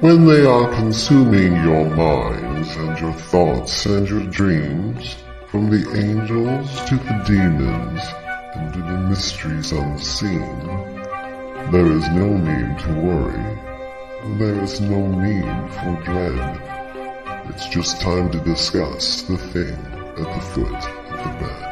when they are consuming your minds and your thoughts and your dreams, from the angels to the demons and to the mysteries unseen, there is no need to worry. There is no need for dread. It's just time to discuss the thing at the foot of the bed.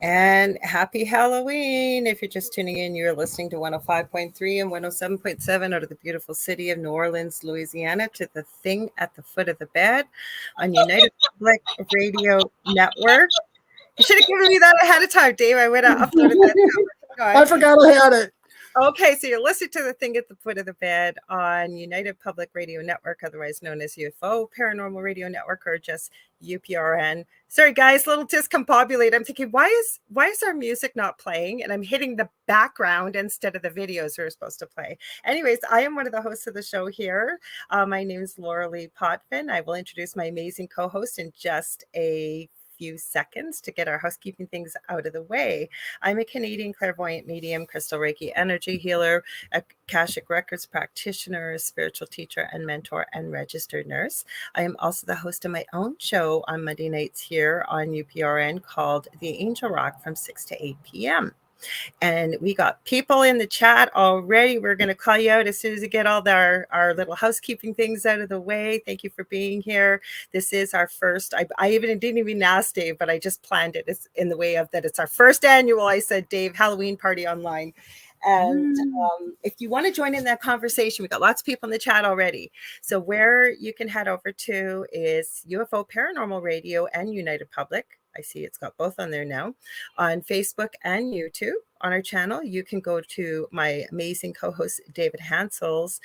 And happy Halloween. If you're just tuning in, you're listening to 105.3 and 107.7 out of the beautiful city of New Orleans, Louisiana, to the thing at the foot of the bed on United Public Radio Network. You should have given me that ahead of time, Dave. I would have uploaded that. I forgot I had it. Okay, so you're listening to the thing at the foot of the bed on United Public Radio Network, otherwise known as UFO Paranormal Radio Network, or just UPRN. Sorry, guys, little discombobulated. I'm thinking, why is our music not playing? And I'm hitting the background instead of the videos we were supposed to play. Anyways, I am one of the hosts of the show here. My name is Lorilei Potvin. I will introduce my amazing co-host in just a few seconds to get our housekeeping things out of the way. I'm a Canadian clairvoyant medium, crystal Reiki energy healer, a Akashic Records practitioner, spiritual teacher and mentor, and registered nurse. I am also the host of my own show on Monday nights here on UPRN called The Angel Rock from 6 to 8 p.m. And we got people in the chat already. We're going to call you out as soon as we get all our little housekeeping things out of the way. Thank you for being here. This is our first, I didn't even ask Dave, but I just planned it. It's in the way of that it's our first annual, I said, Dave, Halloween party online. And if you want to join in that conversation, we got lots of people in the chat already. So where you can head over to is UFO Paranormal Radio and United Public. I see it's got both on there now, on Facebook and YouTube. On our channel, you can go to my amazing co-host David Hanzel's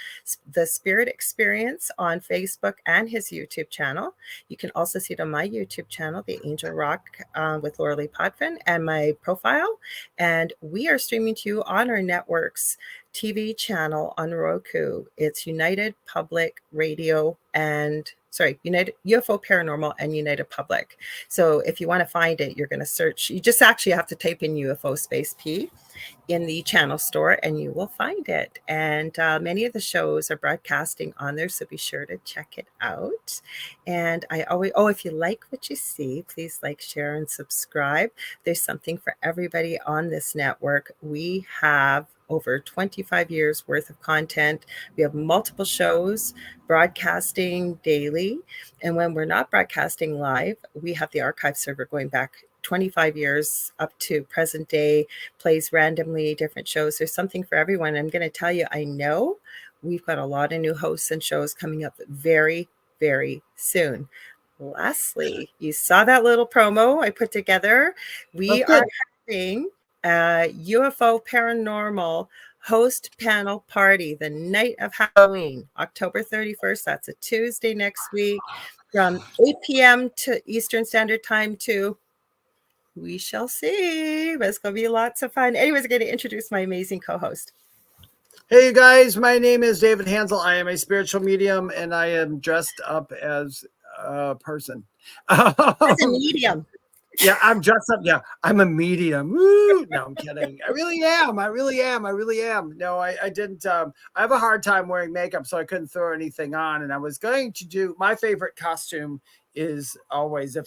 The Spirit Experience on Facebook and his YouTube channel. You can also see it on my YouTube channel, The Angel Rock with Lorilei Potvin, and my profile. And we are streaming to you on our network's TV channel on Roku. It's United Public Radio and United UFO Paranormal and United Public. So if you want to find it, you're going to search. You just actually have to type in UFO space P in the channel store and you will find it. And many of the shows are broadcasting on there, so be sure to check it out. And I always, if you like what you see, please like, share, and subscribe. There's something for everybody on this network. We have over 25 years worth of content. We have multiple shows broadcasting daily. And when we're not broadcasting live, we have the archive server going back 25 years up to present day, plays randomly different shows. There's something for everyone. I'm going to tell you, I know we've got a lot of new hosts and shows coming up very, very soon. Lastly, you saw that little promo I put together. We are having UFO Paranormal host panel party the night of Halloween, October 31st. That's a Tuesday next week. from 8 p.m. to Eastern Standard Time to, we shall see. But it's going to be lots of fun. Anyways, I'm going to introduce my amazing co-host. Hey, you guys. My name is David Hanzel. I am a spiritual medium, and I am dressed up as a person. As a medium. Yeah, I'm dressed up. Yeah, I'm a medium. Woo! No, I'm kidding. I really am. I really am. No, I didn't. I have a hard time wearing makeup, so I couldn't throw anything on. And I was going to do my favorite costume is always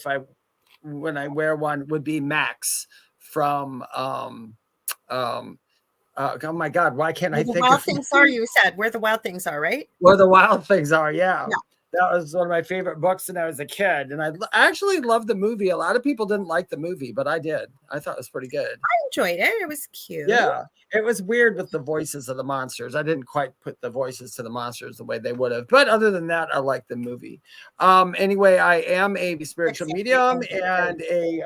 when I wear one would be Max from oh my God, why can't I think Wild of Things Are, you said where the wild things are, right? Where the Wild Things Are, yeah. That was one of my favorite books when I was a kid. And I actually loved the movie. A lot of people didn't like the movie, but I did. I thought it was pretty good. I enjoyed it. It was cute. Yeah. It was weird with the voices of the monsters. I didn't quite put the voices to the monsters the way they would have. But other than that, I liked the movie. Anyway, I am a spiritual medium and a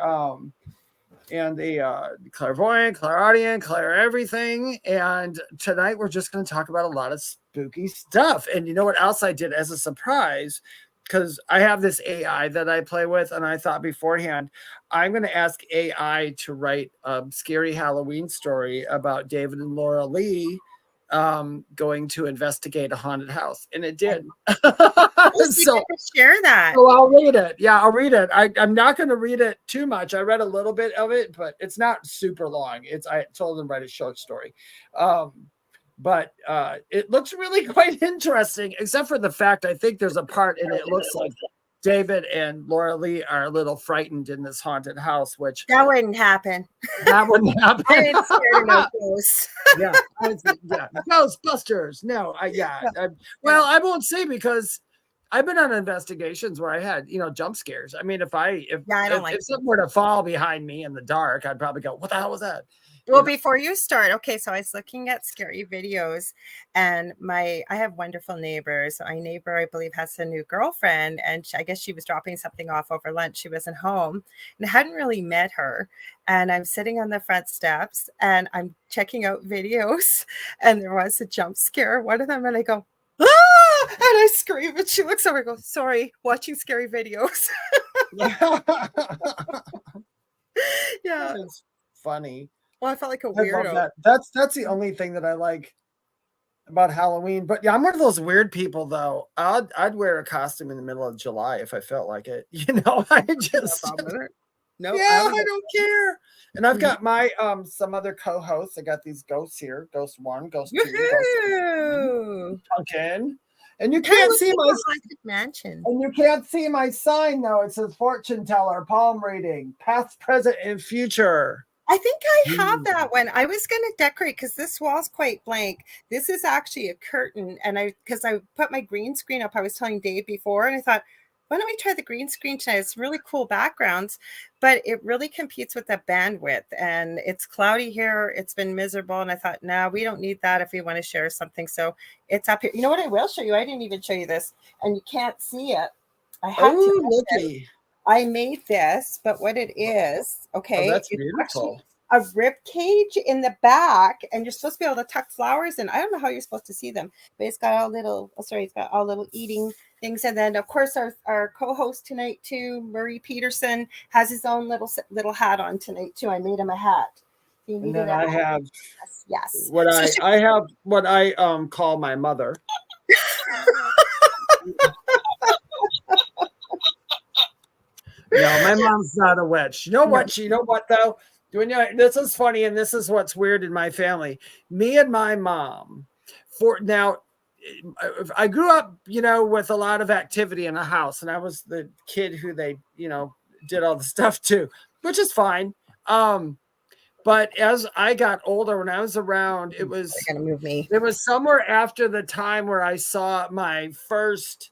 clairvoyant, clairaudient, clair everything. And tonight we're just going to talk about a lot of spooky stuff. And you know what else I did as a surprise? Because I have this AI that I play with, and I thought beforehand, I'm going to ask AI to write a scary Halloween story about David and Lorilei going to investigate a haunted house, and it did. So share that. So I'll read it. Yeah, I'll read it. I'm not going to read it too much. I read a little bit of it, but it's not super long. I told them to write a short story. But it looks really quite interesting, except for the fact I think there's a part in it looks like David and Lorilei are a little frightened in this haunted house, which that wouldn't happen. That wouldn't happen. I ain't scared of no ghosts. Yeah, Ghostbusters. No, well, I won't say because I've been on investigations where I had, jump scares. I mean, if something were to fall behind me in the dark, I'd probably go, "What the hell was that?" Well, before you start, okay, so I was looking at scary videos, and I have wonderful neighbors. My neighbor, I believe, has a new girlfriend, and I guess she was dropping something off over lunch. She wasn't home, and I hadn't really met her. And I'm sitting on the front steps, and I'm checking out videos, and there was a jump scare, one of them, and I go, "Ah!" And I scream, and she looks over and goes, "Sorry, watching scary videos." Yeah. It's funny. Well, I felt like a weirdo. That's the only thing that I like about Halloween. But yeah, I'm one of those weird people, though. I'd wear a costume in the middle of July if I felt like it. I just no. Yeah, I don't care. And I've got my some other co-hosts. I got these ghosts here: Ghost 1, Ghost 2, Ghost 3, Pumpkin. And you can't see my mansion. And you can't see my sign though. It says fortune teller, palm reading, past, present, and future. I think I have that one. I was going to decorate because this wall's quite blank. This is actually a curtain. And because I put my green screen up, I was telling Dave before, and I thought, why don't we try the green screen tonight? It's really cool backgrounds, but it really competes with the bandwidth. And it's cloudy here. It's been miserable. And I thought, no, we don't need that if we want to share something. So it's up here. You know what I will show you? I didn't even show you this. And you can't see it. I have to. I made this, but what it is, okay, that's beautiful. A rib cage in the back, and you're supposed to be able to tuck flowers in. I don't know how you're supposed to see them, but it's got all little eating things. And then, of course, our co-host tonight too, Murray Peterson, has his own little hat on tonight too. I made him a hat. And then I have yes. I have what I call my mother. No, my mom's not a witch. You know what? You know what though? This is funny, and this is what's weird in my family. Me and my mom. I grew up, with a lot of activity in the house, and I was the kid who they, did all the stuff too, which is fine. But as I got older, when I was around, it was somewhere after the time where I saw my first.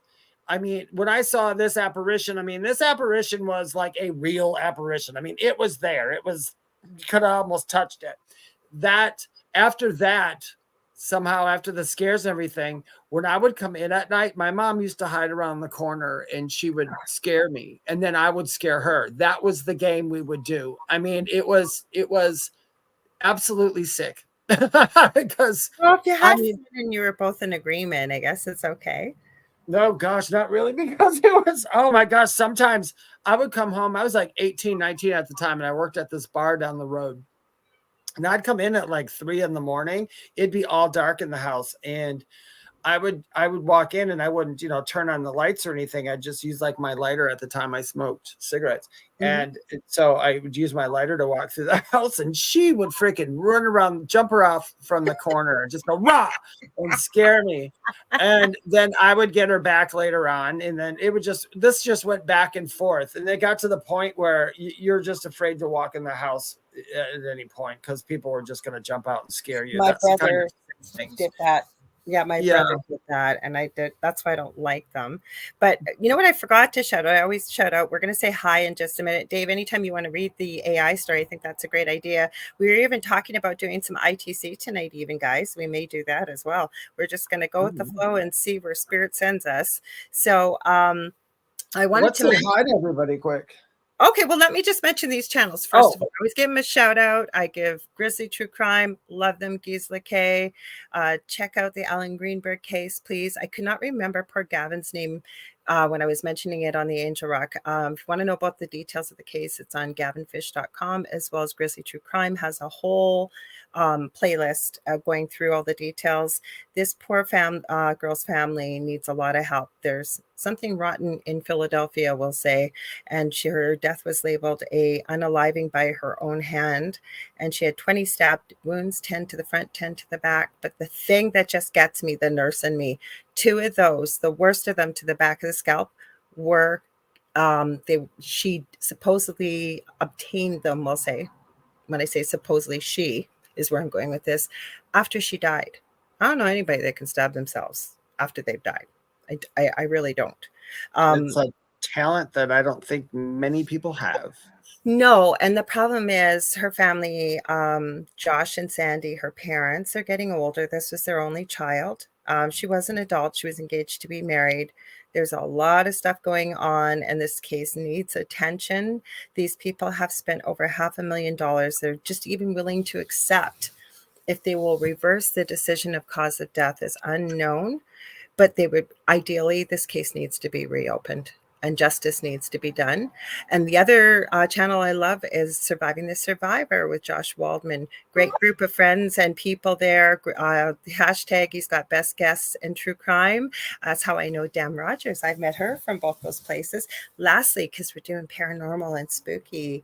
When I saw this apparition, this apparition was like a real apparition. It was there. It was, you could have almost touched it. After the scares and everything, when I would come in at night, my mom used to hide around the corner and she would scare me. And then I would scare her. That was the game we would do. It was absolutely sick. Because if you had fun and you were both in agreement, I guess it's okay. No, gosh, not really, because it was, oh my gosh, sometimes I would come home. I was like 18, 19 at the time, and I worked at this bar down the road. And I'd come in at like 3 a.m. It'd be all dark in the house. And I would walk in and I wouldn't, turn on the lights or anything. I'd just use like my lighter. At the time I smoked cigarettes. And so I would use my lighter to walk through the house, and she would freaking run around, jump her off from the corner and just go rah and scare me. And then I would get her back later on. And then this just went back and forth. And it got to the point where you're just afraid to walk in the house at any point, because people were just going to jump out and scare you. My That's the kind brother of did that. Yeah, my brother did that, and I did. That's why I don't like them. But you know what I forgot to shout out? I always shout out. We're going to say hi in just a minute. Dave, anytime you want to read the AI story, I think that's a great idea. We were even talking about doing some ITC tonight, even, guys. We may do that as well. We're just going to go with the flow and see where spirit sends us. So I wanted to say hi to everybody quick. Okay, well, let me just mention these channels. First of all, I always give them a shout out. I give Grizzly True Crime, love them, Gisela K. Check out the Alan Greenberg case, please. I could not remember poor Gavin's name when I was mentioning it on the Angel Rock. If you want to know about the details of the case, it's on gavinfish.com, as well as Grizzly True Crime has a whole playlist going through all the details. This poor girl's family needs a lot of help. There's something rotten in Philadelphia, we'll say, and her death was labeled a unaliving by her own hand, and she had 20 stab wounds, 10 to the front, 10 to the back. But the thing that just gets me, the nurse in me, 2 of those, the worst of them to the back of the scalp, were she supposedly obtained them, we'll say. When I say supposedly, she is where I'm going with this, after she died. I don't know anybody that can stab themselves after they've died. I really don't. It's a talent that I don't think many people have. No, and the problem is her family, Josh and Sandy, her parents, are getting older. This was their only child. She was an adult. She was engaged to be married. There's a lot of stuff going on, and this case needs attention. These people have spent over $500,000. They're just even willing to accept if they will reverse the decision of cause of death is unknown, but they would ideally, this case needs to be reopened and justice needs to be done. And the other channel I love is Surviving the Survivor with Josh Waldman. Great group of friends and people there. Hashtag he's got best guests in true crime. That's how I know Dam Rogers. I've met her from both those places. Lastly, because we're doing paranormal and spooky,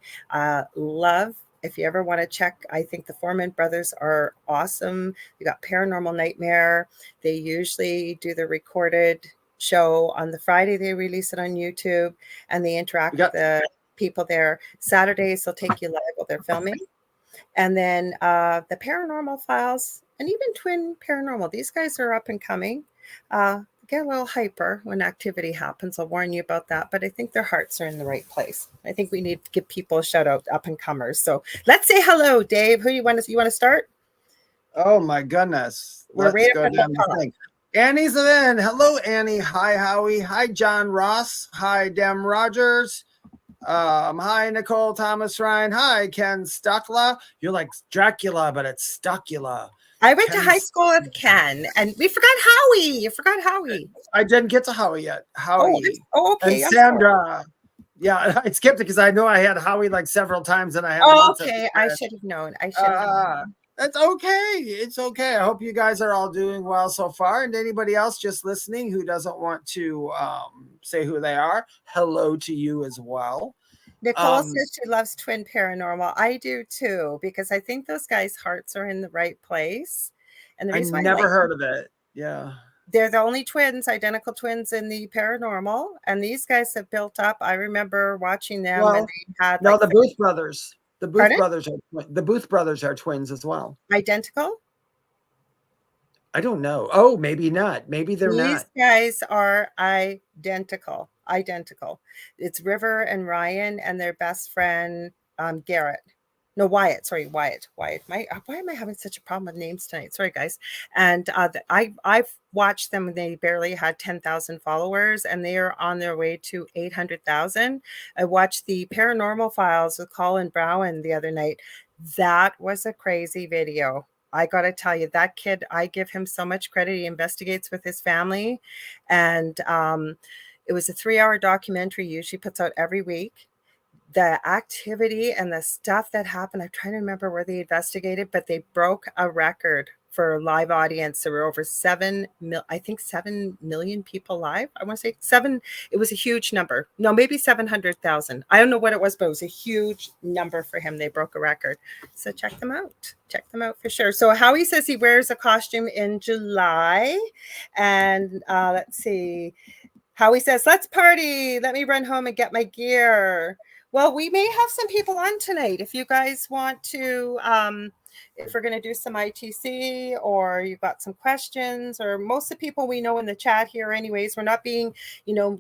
love. If you ever want to check, I think the Foreman brothers are awesome. You got Paranormal Nightmare. They usually do the recorded show on the Friday. They release it on YouTube, and they interact with the people there. Saturdays, they'll take you live while they're filming. And then the Paranormal Files and even Twin Paranormal. These guys are up and coming. Get a little hyper when activity happens. I'll warn you about that, but I think their hearts are in the right place. I think we need to give people a shout out, up and comers. So let's say hello, Dave. Who you want to start? Oh my goodness. Let's go down the thing. Annie's in. Hello, Annie. Hi, Howie. Hi, John Ross. Hi, Dem Rogers. Hi, Nicole Thomas Ryan. Hi, Ken Stuckla. You're like Dracula, but it's Stuckula. I went to high school with Ken, and we forgot Howie. You forgot Howie. I didn't get to Howie yet. Howie. Oh, okay. And Sandra. Yeah, I skipped it because I know I had Howie like several times, and I had. Oh, okay. I should have known. That's okay. It's okay. I hope you guys are all doing well so far. And anybody else just listening who doesn't want to say who they are, hello to you as well. Nicole says she loves Twin Paranormal. I do too, because I think those guys' hearts are in the right place. And the reason I never heard of it. Yeah. They're the only twins, identical twins in the paranormal. And these guys have built up. I remember watching them. Well, and they had the Booth brothers. The Booth brothers are twins as well. Identical? I don't know. Oh, maybe not. Maybe they're not. These guys are identical. It's River and Ryan and their best friend, Garrett. No, Wyatt. Sorry, Wyatt. Why am I having such a problem with names tonight? Sorry, guys. And I've watched them. They barely had 10,000 followers, and they are on their way to 800,000. I watched the Paranormal Files with Colin Brown the other night. That was a crazy video. I got to tell you, that kid, I give him so much credit. He investigates with his family. And it was a 3-hour documentary, usually puts out every week. The activity and the stuff that happened, I'm trying to remember where they investigated, but they broke a record for live audience. There were over 7 million people live. I want to say 7. It was a huge number. No, maybe 700,000. I don't know what it was, but it was a huge number for him. They broke a record. So check them out. Check them out for sure. So Howie says he wears a costume in July. And let's see. Howie says, let's party. Let me run home and get my gear. Well, we may have some people on tonight. If you guys want to, if we're going to do some ITC, or you've got some questions, or most of the people we know in the chat here anyways, we're not being,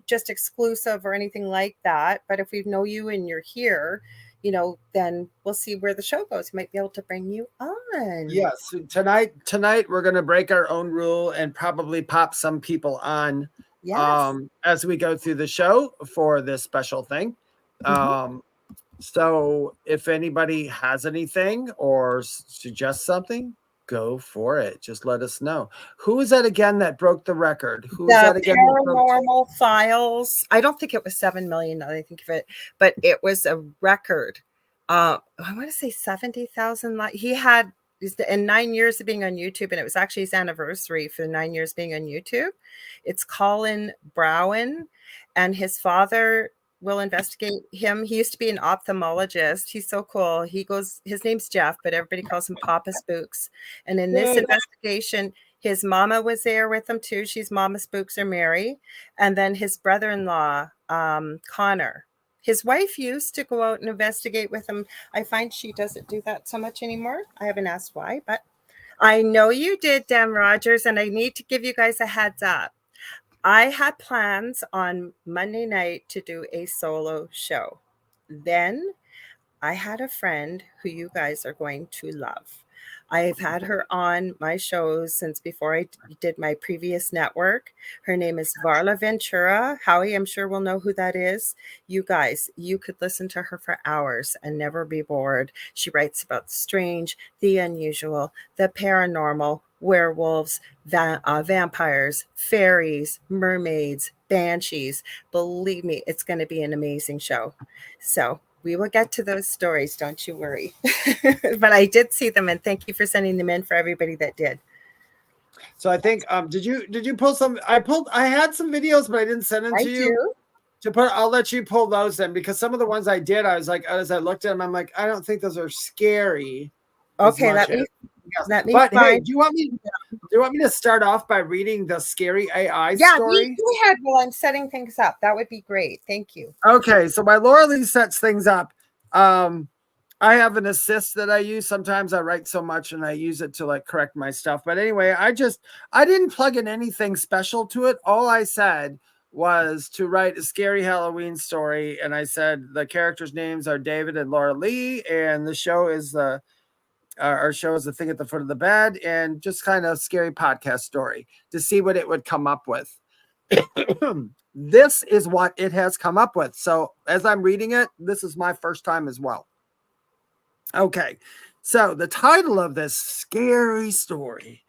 just exclusive or anything like that. But if we know you and you're here, then we'll see where the show goes. We might be able to bring you on. Yes. Tonight we're going to break our own rule and probably pop some people on as we go through the show for this special thing. So if anybody has anything or suggests something, go for it. Just let us know. Who is that again that broke the record? Who is that again? Paranormal Files. I don't think it was 7 million. Now that I think of it, but it was a record. I want to say 70,000. He had in 9 years of being on YouTube, and it was actually his anniversary for 9 years being on YouTube. It's Colin Browen, and his father will investigate him. He used to be an ophthalmologist. He's so cool. His name's Jeff, but everybody calls him Papa Spooks. And in this investigation, his mama was there with him too. She's Mama Spooks or Mary. And then his brother-in-law, Connor. His wife used to go out and investigate with him. I find she doesn't do that so much anymore. I haven't asked why, but I know you did, Dan Rogers, and I need to give you guys a heads up. I had plans on Monday night to do a solo show. Then I had a friend who you guys are going to love. I've had her on my shows since before I did my previous network. Her name is Varla Ventura. Howie, I'm sure will know who that is. You guys, you could listen to her for hours and never be bored. She writes about the strange, the unusual, the paranormal, werewolves, vampires, fairies, mermaids, banshees. Believe me, it's going to be an amazing show. So we will get to those stories. Don't you worry. But I did see them, and thank you for sending them in for everybody that did. So I think, did you pull some? I had some videos, but I didn't send them to you. I'll let you pull those in, because some of the ones I did, I was like, as I looked at them, I'm like, I don't think those are scary. Okay, let me but find. Hey, do you want me to start off by reading the scary AI story? Yeah, go ahead while I'm setting things up. That would be great. Thank you. Okay, so while Lorilei sets things up, I have an assist that I use. Sometimes I write so much and I use it to correct my stuff. But anyway, I didn't plug in anything special to it. All I said was to write a scary Halloween story, and I said the characters' names are David and Lorilei, and the show is our show is The Thing at the Foot of the Bed, and just kind of scary podcast story to see what it would come up with. This is what it has come up with. So as I'm reading it, this is my first time as well. Okay, so the title of this scary story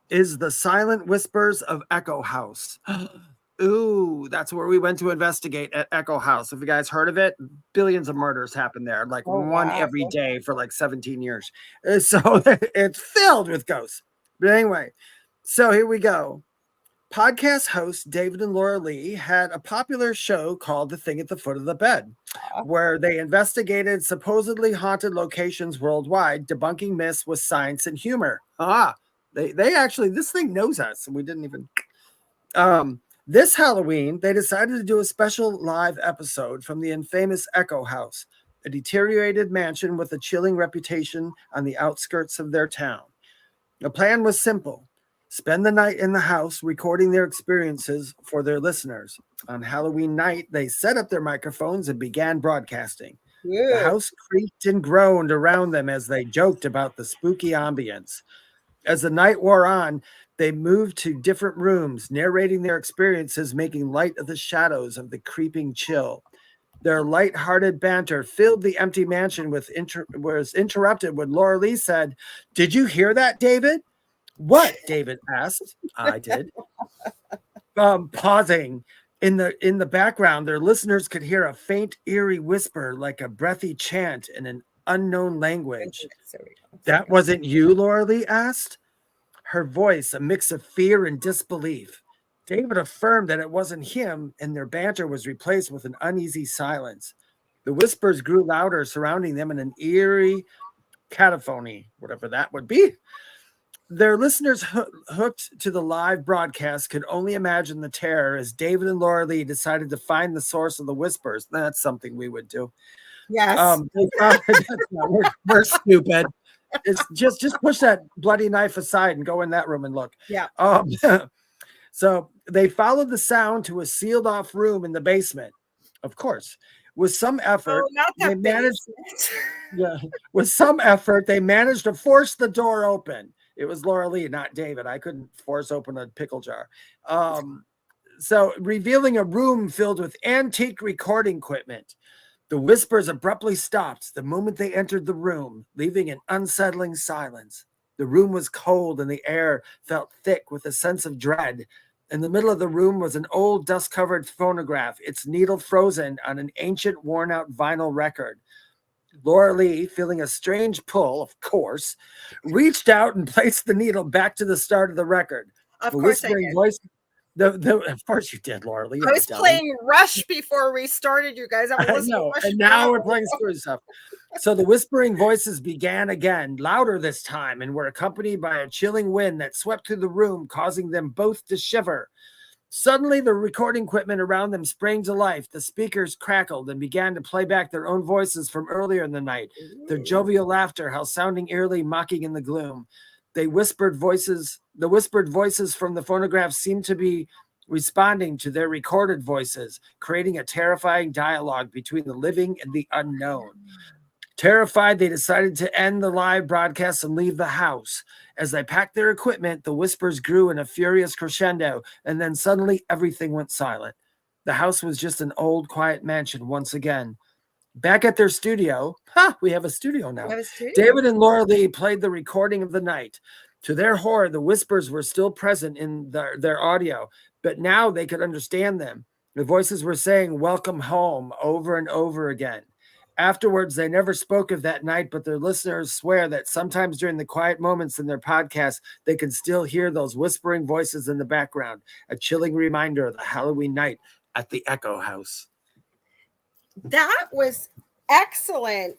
is The Silent Whispers of Echo House. Ooh, that's where we went to investigate at Echo House. If you guys heard of it, billions of murders happen there, one every day for 17 years. So it's filled with ghosts. But anyway, so here we go. Podcast hosts David and Lorilei had a popular show called The Thing at the Foot of the Bed, where they investigated supposedly haunted locations worldwide, debunking myths with science and humor. They actually, this thing knows us, and we didn't even... This Halloween, they decided to do a special live episode from the infamous Echo House, a deteriorated mansion with a chilling reputation on the outskirts of their town. The plan was simple: spend the night in the house recording their experiences for their listeners. On Halloween night, they set up their microphones and began broadcasting. Yeah. The house creaked and groaned around them as they joked about the spooky ambience. As the night wore on, they moved to different rooms, narrating their experiences, making light of the shadows of the creeping chill. Their light-hearted banter filled the empty mansion was interrupted when Lorilei said, "Did you hear that, David?" "What?" David asked. "I did." Pausing. In the background, their listeners could hear a faint, eerie whisper like a breathy chant in an unknown language. "That wasn't you?" Lorilei asked. Her voice a mix of fear and disbelief. David affirmed that it wasn't him, and their banter was replaced with an uneasy silence. The whispers grew louder, surrounding them in an eerie cacophony, whatever that would be. Their listeners hooked to the live broadcast could only imagine the terror as David and Lorilei decided to find the source of the whispers. That's something we would do. Yes. We're stupid. It's just push that bloody knife aside and go in that room and look. Yeah. So they followed the sound to a sealed off room in the basement. Of course, with some effort, they managed to force the door open. It was Lorilei, not David. I couldn't force open a pickle jar. So revealing a room filled with antique recording equipment. The whispers abruptly stopped the moment they entered the room, leaving an unsettling silence. The room was cold and the air felt thick with a sense of dread. In the middle of the room was an old dust-covered phonograph, its needle frozen on an ancient, worn-out vinyl record. Lorilei, feeling a strange pull, of course, reached out and placed the needle back to the start of the record. Of course I did. Voice, of course you did, Lorilei. I was playing Rush before we started, you guys. I know, and now we're playing screwy stuff. So the whispering voices began again, louder this time, and were accompanied by a chilling wind that swept through the room, causing them both to shiver. Suddenly, the recording equipment around them sprang to life. The speakers crackled and began to play back their own voices from earlier in the night. Their jovial laughter, how sounding eerily mocking in the gloom. The whispered voices from the phonograph seemed to be responding to their recorded voices, creating a terrifying dialogue between the living and the unknown. Terrified, they decided to end the live broadcast and leave the house. As they packed their equipment, the whispers grew in a furious crescendo, and then suddenly everything went silent. The house was just an old, quiet mansion once again. Back at their studio, we have a studio now. David and Lorilei played the recording of the night. To their horror, the whispers were still present in their audio, but now they could understand them. The voices were saying, "Welcome home," over and over again. Afterwards, they never spoke of that night, but their listeners swear that sometimes during the quiet moments in their podcast, they can still hear those whispering voices in the background, a chilling reminder of the Halloween night at the Echo House. That was excellent.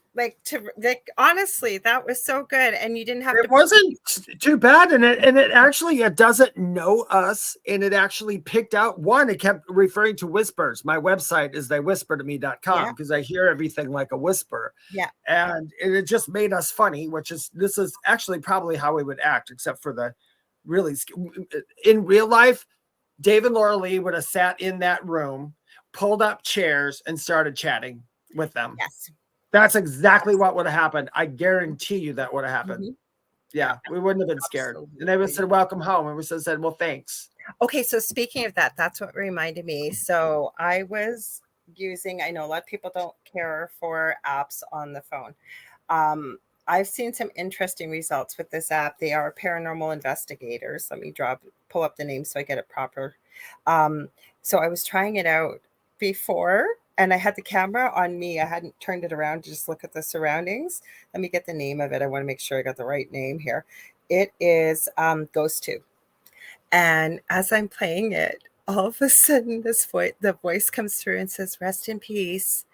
Honestly, that was so good, and you didn't have it wasn't too bad, and it actually doesn't know us, and it actually picked out one. It kept referring to whispers. My website is theywhispertome.com because I hear everything like a whisper. Yeah, and it just made us funny, this is actually probably how we would act, except for the really in real life. Dave and Lorilei would have sat in that room, pulled up chairs, and started chatting with them. Yes. That's exactly what would have happened. I guarantee you that would have happened. Mm-hmm. Yeah, we wouldn't have been scared. Absolutely. And they would have said, "Welcome home." And we said, "Well, thanks." Okay, so speaking of that, that's what reminded me. So I was using, I know a lot of people don't care for apps on the phone. I've seen some interesting results with this app. They are paranormal investigators. Let me pull up the name so I get it proper. So I was trying it out before, and I had the camera on me. I hadn't turned it around to just look at the surroundings. Let me get the name of it. I want to make sure I got the right name here. It is Ghost 2. And as I'm playing it, all of a sudden the voice comes through and says, "Rest in peace."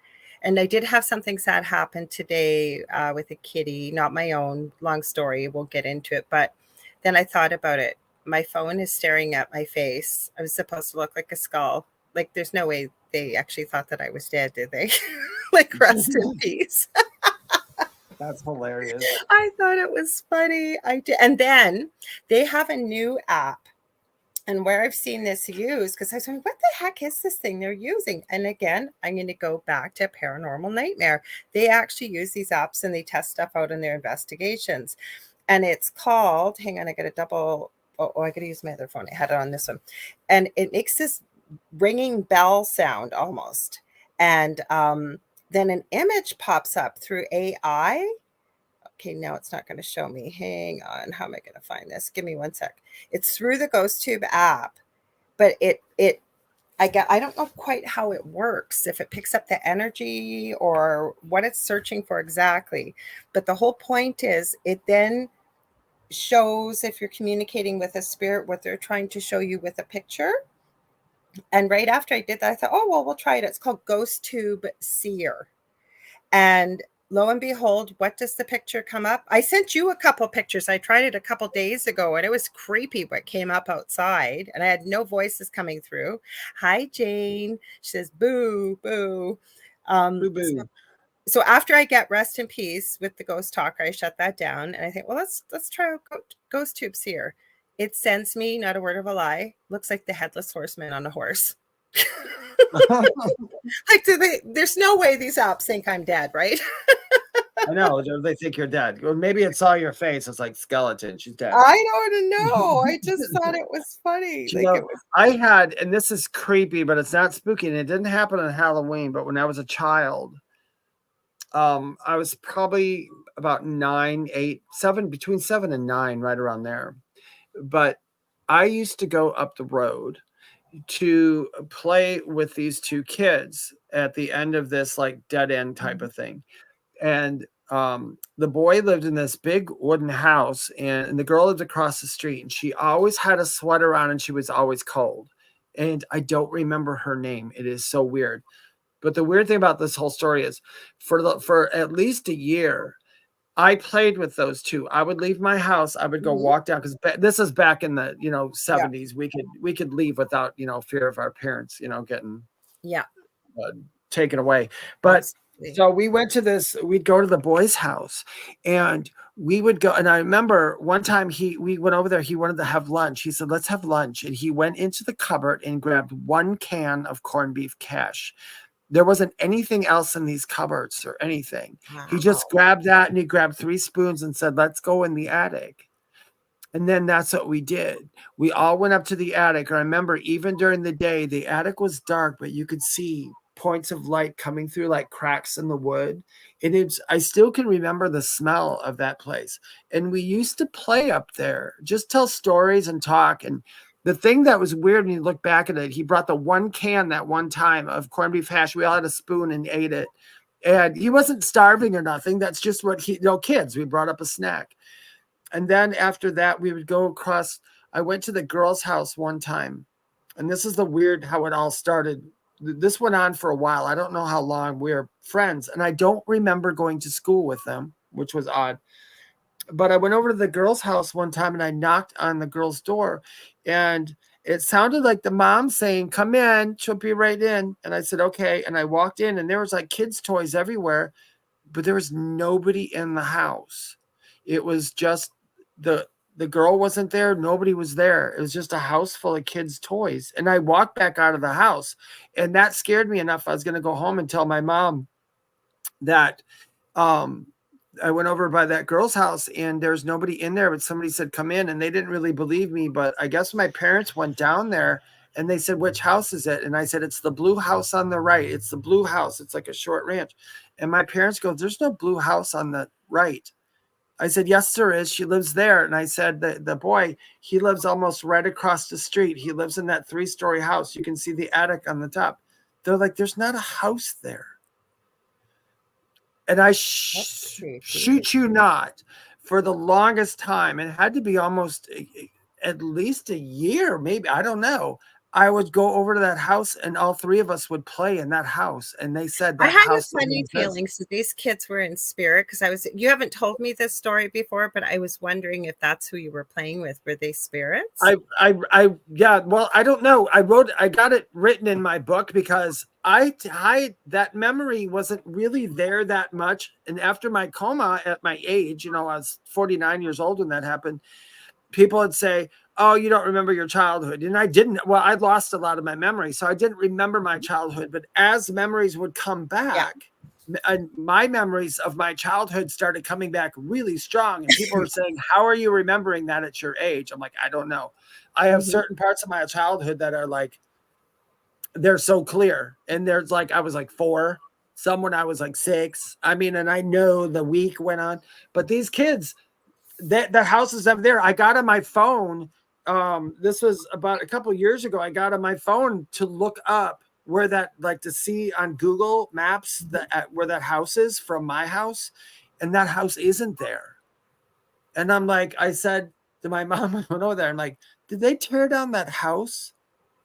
And I did have something sad happen today with a kitty, not my own. Long story. We'll get into it. But then I thought about it. My phone is staring at my face. I was supposed to look like a skull. Like, there's no way they actually thought that I was dead, did they? Like, rest in peace. That's hilarious. I thought it was funny. I did. And then they have a new app. And where I've seen this used, because I was like, what the heck is this thing they're using? And again, I'm going to go back to Paranormal Nightmare. They actually use these apps and they test stuff out in their investigations. And it's called, hang on, I got to double, I got to use my other phone. I had it on this one. And it makes this ringing bell sound almost. And then an image pops up through AI. Okay, now it's not going to show me. Hang on. How am I going to find this? Give me one sec. It's through the GhostTube app, but I don't know quite how it works, if it picks up the energy or what it's searching for exactly. But the whole point is it then shows, if you're communicating with a spirit, what they're trying to show you with a picture. And right after I did that, I thought, oh, well, we'll try it. It's called GhostTube Seer. And lo and behold, what does the picture come up? I sent you a couple pictures. I tried it a couple days ago, and it was creepy what came up outside. And I had no voices coming through. Hi, Jane. She says, boo, boo. Boo, boo. So after I get rest in peace with the ghost talker, I shut that down. And I think, well, let's try GhostTube Seer. It sends me, not a word of a lie, looks like the headless horseman on a horse. Like, there's no way these apps think I'm dead, right? I know. They think you're dead. Well, maybe it saw your face. It's like skeleton. She's dead. I don't know. I just thought it was funny. I had, and this is creepy, but it's not spooky, and it didn't happen on Halloween, but when I was a child, I was probably about 9, 8, 7, between 7 and 9, right around there. But I used to go up the road to play with these two kids at the end of this like dead end type of thing. And the boy lived in this big wooden house, and the girl lived across the street, and she always had a sweater on and she was always cold. And I don't remember her name. It is so weird. But the weird thing about this whole story is for at least a year, I played with those two. I would leave my house. I would go walk down, because this is back in the 70s. We could leave without fear of our parents getting taken away. But so we went to this. We'd go to the boy's house, and we would go. And I remember one time we went over there. He wanted to have lunch. He said, "Let's have lunch." And he went into the cupboard and grabbed 1 can of corned beef hash. There wasn't anything else in these cupboards or anything. Wow. He just grabbed that, and he grabbed 3 spoons and said, "Let's go in the attic." And then that's what we did. We all went up to the attic. I remember even during the day, the attic was dark, but you could see points of light coming through like cracks in the wood. And I still can remember the smell of that place. And we used to play up there, just tell stories and talk. And the thing that was weird when you look back at it, he brought the 1 can that one time of corned beef hash. We all had a spoon and ate it. And he wasn't starving or nothing. That's just what kids, we brought up a snack. And then after that, we would go across. I went to the girl's house one time. And this is the weird how it all started. This went on for a while. I don't know how long. We were friends. And I don't remember going to school with them, which was odd. But I went over to the girl's house one time, and I knocked on the girl's door, and it sounded like the mom saying, "Come in, she'll be right in." And I said, "Okay." And I walked in, and there was like kids' toys everywhere, but there was nobody in the house. It was just the girl wasn't there. Nobody was there. It was just a house full of kids' toys. And I walked back out of the house, and that scared me enough. I was going to go home and tell my mom that, I went over by that girl's house, and there's nobody in there, but somebody said, "Come in." And they didn't really believe me, but I guess my parents went down there, and they said, "Which house is it?" And I said, "It's the blue house on the right. It's the blue house. It's like a short ranch." And my parents go, "There's no blue house on the right." I said, "Yes, there is. She lives there." And I said, the boy, he lives almost right across the street. He lives in that 3-story house. You can see the attic on the top. They're like, "There's not a house there." And I shoot you not, for the longest time, it had to be almost at least a year, maybe, I don't know. I would go over to that house, and all 3 of us would play in that house. And they said that I had house a funny feeling. So these kids were in spirit, because you haven't told me this story before, but I was wondering if that's who you were playing with. Were they spirits? Yeah, well, I don't know. I got it written in my book, because that memory wasn't really there that much. And after my coma at my age, I was 49 years old when that happened. People would say, "Oh, you don't remember your childhood." And I didn't. Well, I lost a lot of my memory, so I didn't remember my childhood. But as memories would come back, and my memories of my childhood started coming back really strong. And people were saying, "How are you remembering that at your age?" I'm like, "I don't know. I have certain parts of my childhood that are like they're so clear. And there's like, I was like 4, some when I was like 6. I mean, and I know the week went on, but these kids, the house is up there. I got on my phone. This was about a couple years ago. I got on my phone to look up where that, like, to see on Google Maps where that house is from my house, and that house isn't there. And I'm like, I said to my mom, I went over there. I'm like, did they tear down that house?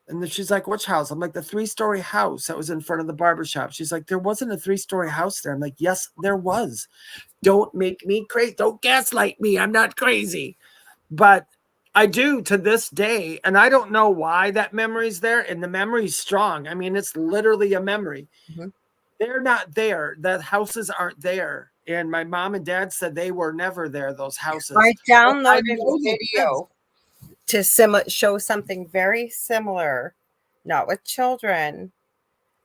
And then she's like, which house? I'm like, the 3-story house that was in front of the barbershop. She's like, there wasn't a 3-story house there. I'm like, yes, there was. Don't make me crazy. Don't gaslight me. I'm not crazy. But I do to this day. And I don't know why that memory's there. And the memory's strong. I mean, it's literally a memory. Mm-hmm. They're not there. The houses aren't there. And my mom and dad said they were never there, those houses. I downloaded a video to show something very similar, not with children,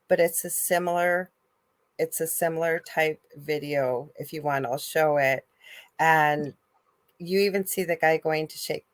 but it's a similar type video. If you want, I'll show it. And you even see the guy going to shake,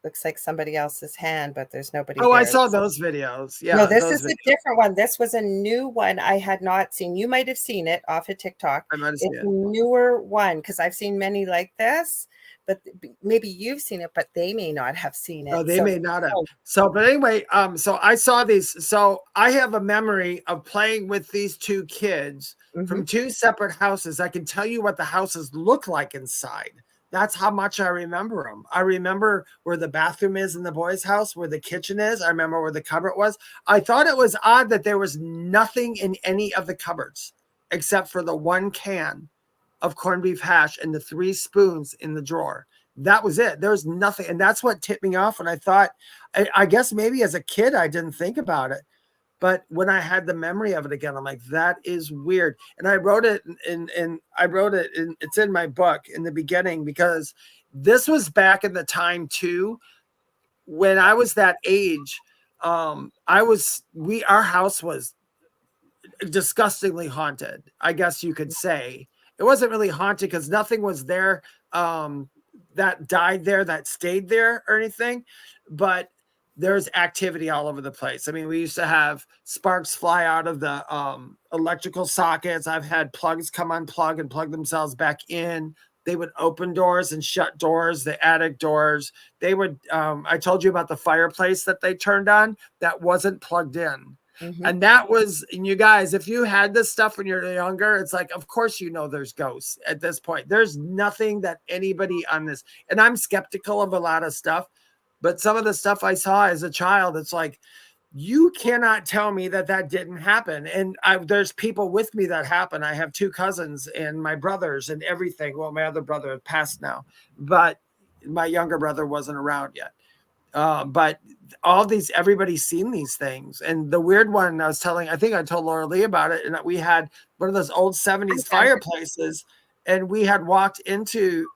looks like somebody else's hand, but there's nobody there. I saw those videos. Yeah. No, this is a different one. This was a new one I had not seen. You might have seen it off of TikTok. I might have seen it. A newer one, because I've seen many like this, but maybe you've seen it, but they may not have seen it. Oh, they may not have. So, but anyway, so I saw these. So I have a memory of playing with these 2 kids from 2 separate houses. I can tell you what the houses look like inside. That's how much I remember them. I remember where the bathroom is in the boys' house, where the kitchen is. I remember where the cupboard was. I thought it was odd that there was nothing in any of the cupboards except for the 1 can of corned beef hash and the 3 spoons in the drawer. That was it. There was nothing. And that's what tipped me off. And I thought, I guess maybe as a kid, I didn't think about it. But when I had the memory of it again, I'm like, that is weird. And I wrote it it's in my book in the beginning, because this was back in the time too, when I was that age. Our house was disgustingly haunted, I guess you could say. It wasn't really haunted because nothing was there that died there, that stayed there or anything, but there's activity all over the place. I mean, we used to have sparks fly out of the electrical sockets. I've had plugs come unplug and plug themselves back in. They would open doors and shut doors, the attic doors. They would, I told you about the fireplace that they turned on that wasn't plugged in. Mm-hmm. And that was, and you guys, if you had this stuff when you're younger, it's like, of course, you know, there's ghosts at this point. There's nothing that anybody on this, and I'm skeptical of a lot of stuff, but some of the stuff I saw as a child, it's like, you cannot tell me that that didn't happen. And there's people with me that happened. I have 2 cousins and my brothers and everything. Well, my other brother passed now, but my younger brother wasn't around yet. But all these, everybody's seen these things. And the weird one I think I told Lorilei about it. And we had one of those old 70s fireplaces, and we had walked into,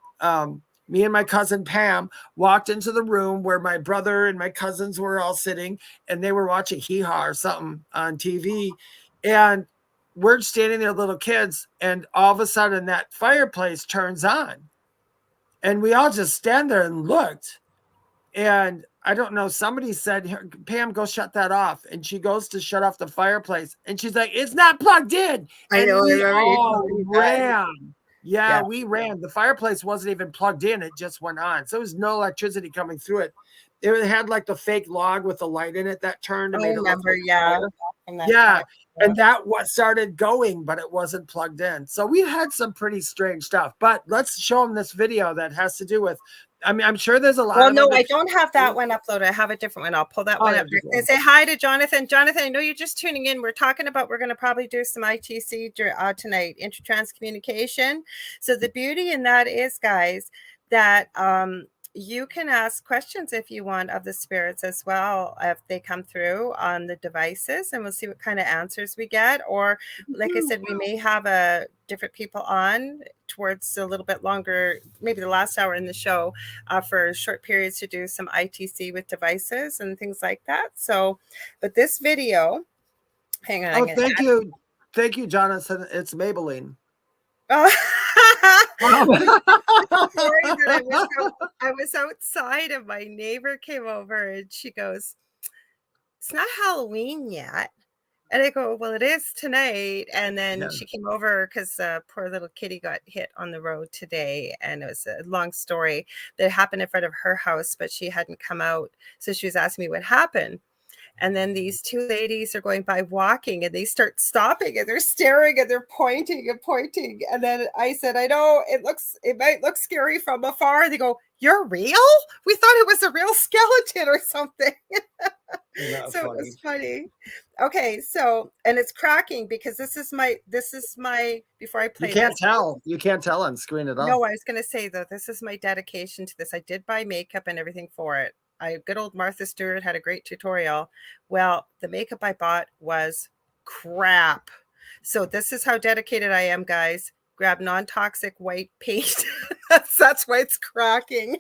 me and my cousin Pam walked into the room where my brother and my cousins were all sitting, and they were watching Hee Haw or something on TV. And we're standing there, little kids, and all of a sudden that fireplace turns on. And we all just stand there and looked. And I don't know, somebody said, Pam, go shut that off. And she goes to shut off the fireplace. And she's like, it's not plugged in. And we all ran. Yeah, we ran. The fireplace wasn't even plugged in. It just went on. So there was no electricity coming through it. It had like the fake log with the light in it that turned. And and that what started going, but it wasn't plugged in. So we had some pretty strange stuff. But let's show them this video that has to do with, I mean, I'm sure there's a lot. Well, no, I don't have that one uploaded. I have a different one. I'll pull that one up. And say hi to Jonathan. Jonathan, I know you're just tuning in. We're talking about, we're going to probably do some ITC tonight, intertrans communication. So the beauty in that is, guys, that you can ask questions if you want of the spirits as well, if they come through on the devices, and we'll see what kind of answers we get. Or like I said, we may have different people on towards a little bit longer, maybe the last hour in the show, for short periods to do some ITC with devices and things like that. So, but this video, hang on. Oh, thank you, Jonathan. It's Maybelline. Oh. I was outside and my neighbor came over and she goes, it's not Halloween yet. And I go, well, it is tonight. And then she came over because poor little kitty got hit on the road today. And it was a long story that happened in front of her house, but she hadn't come out. So she was asking me what happened. And then these two ladies are going by walking and they start stopping and they're staring and they're pointing and pointing. And then I said, I know it might look scary from afar. They go, you're real? We thought it was a real skeleton or something. So funny. It was funny. Okay, so, and it's cracking because this is my before I play. You can't tell on screen at all. No, I was going to say though, this is my dedication to this. I did buy makeup and everything for it. Good old Martha Stewart had a great tutorial. Well, the makeup I bought was crap. So this is how dedicated I am, guys. Grab non-toxic white paint. That's why it's cracking.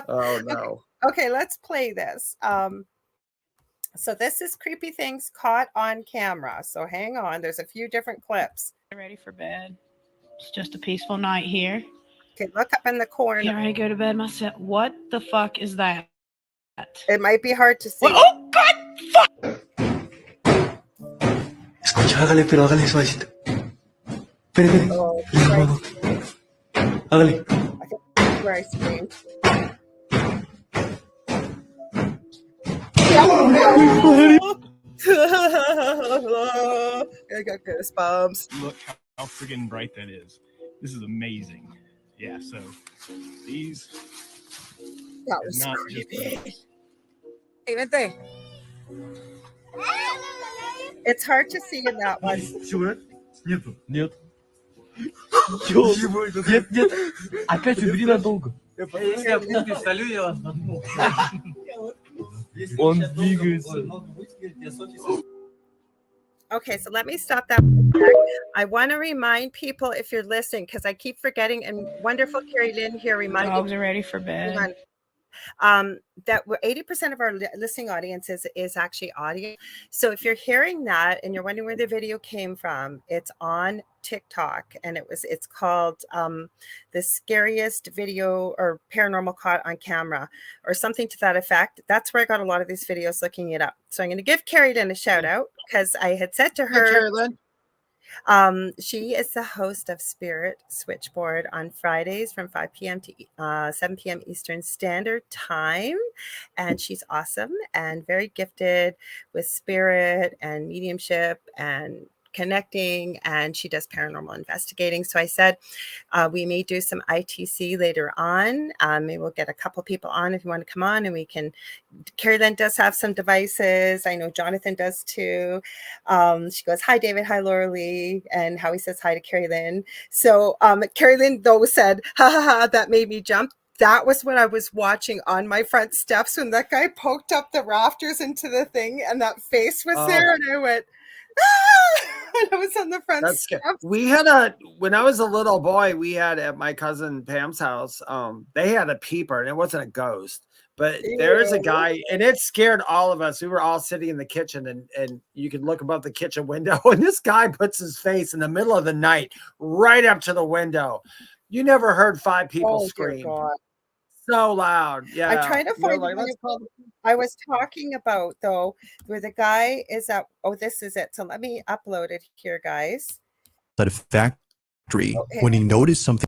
Oh no. Okay, let's play this. So this is Creepy Things Caught on Camera. So hang on, there's a few different clips. Ready for bed. It's just a peaceful night here. Okay, look up in the corner. Get ready to go to bed myself. What the fuck is that? It might be hard to see. Oh, God! Fuck! Escucha, hágale, pero hágale suavecito. Espere. Oh, hágale. I think that's where I screamed. I got goosebumps. Look how friggin' bright that is. This is amazing. Yeah, so these That was not creepy. just Even thing. It's hard to see in that one. Нет. Нет. Опять убери надолго. Я представлю, я вас надумал. Он двигается. Okay, so let me stop that. I want to remind people, if you're listening, because I keep forgetting, and wonderful Carrie Lynn here reminding Dogs are ready for bed. That 80% of our listening audience is actually audio. So if you're hearing that and you're wondering where the video came from, it's on TikTok, and it's called the scariest video or paranormal caught on camera or something to that effect. That's where I got a lot of these videos looking it up. So I'm going to give Carrie Lynn a shout out because I had said to her, Carrie Lynn. She is the host of Spirit Switchboard on Fridays from 5 p.m. to 7 p.m. Eastern Standard Time. And she's awesome and very gifted with spirit and mediumship and connecting, and she does paranormal investigating. So I said we may do some ITC later on. Maybe we'll get a couple people on if you want to come on, and we can. Carrie Lynn does have some devices. I know Jonathan does too. She goes, "Hi, David. Hi, Lorilei," and Howie says hi to Carrie Lynn. So Carrie Lynn though said, "Ha ha ha!" That made me jump. That was what I was watching on my front steps when that guy poked up the rafters into the thing, and that face was there, and I went. And I was on the front steps. We had when I was a little boy, we had at my cousin Pam's house, they had a peeper, and it wasn't a ghost, but there is a guy, and it scared all of us. We were all sitting in the kitchen, and you could look above the kitchen window, and this guy puts his face in the middle of the night right up to the window. You never heard 5 people scream. So loud. Yeah. I'm trying to find I was talking about though, where the guy is at. Oh, this is it. So let me upload it here, guys. At a factory when he noticed something.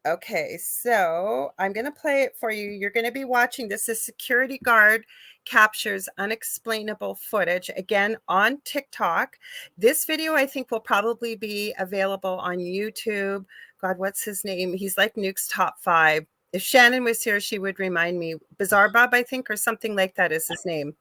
Okay, so I'm going to play it for you. You're going to be watching this. A security guard captures unexplainable footage, again on TikTok. This video I think will probably be available on YouTube. God, what's his name? He's like Nuke's Top 5. If Shannon was here, she would remind me. Bizarre Bob, I think, or something like that is his name,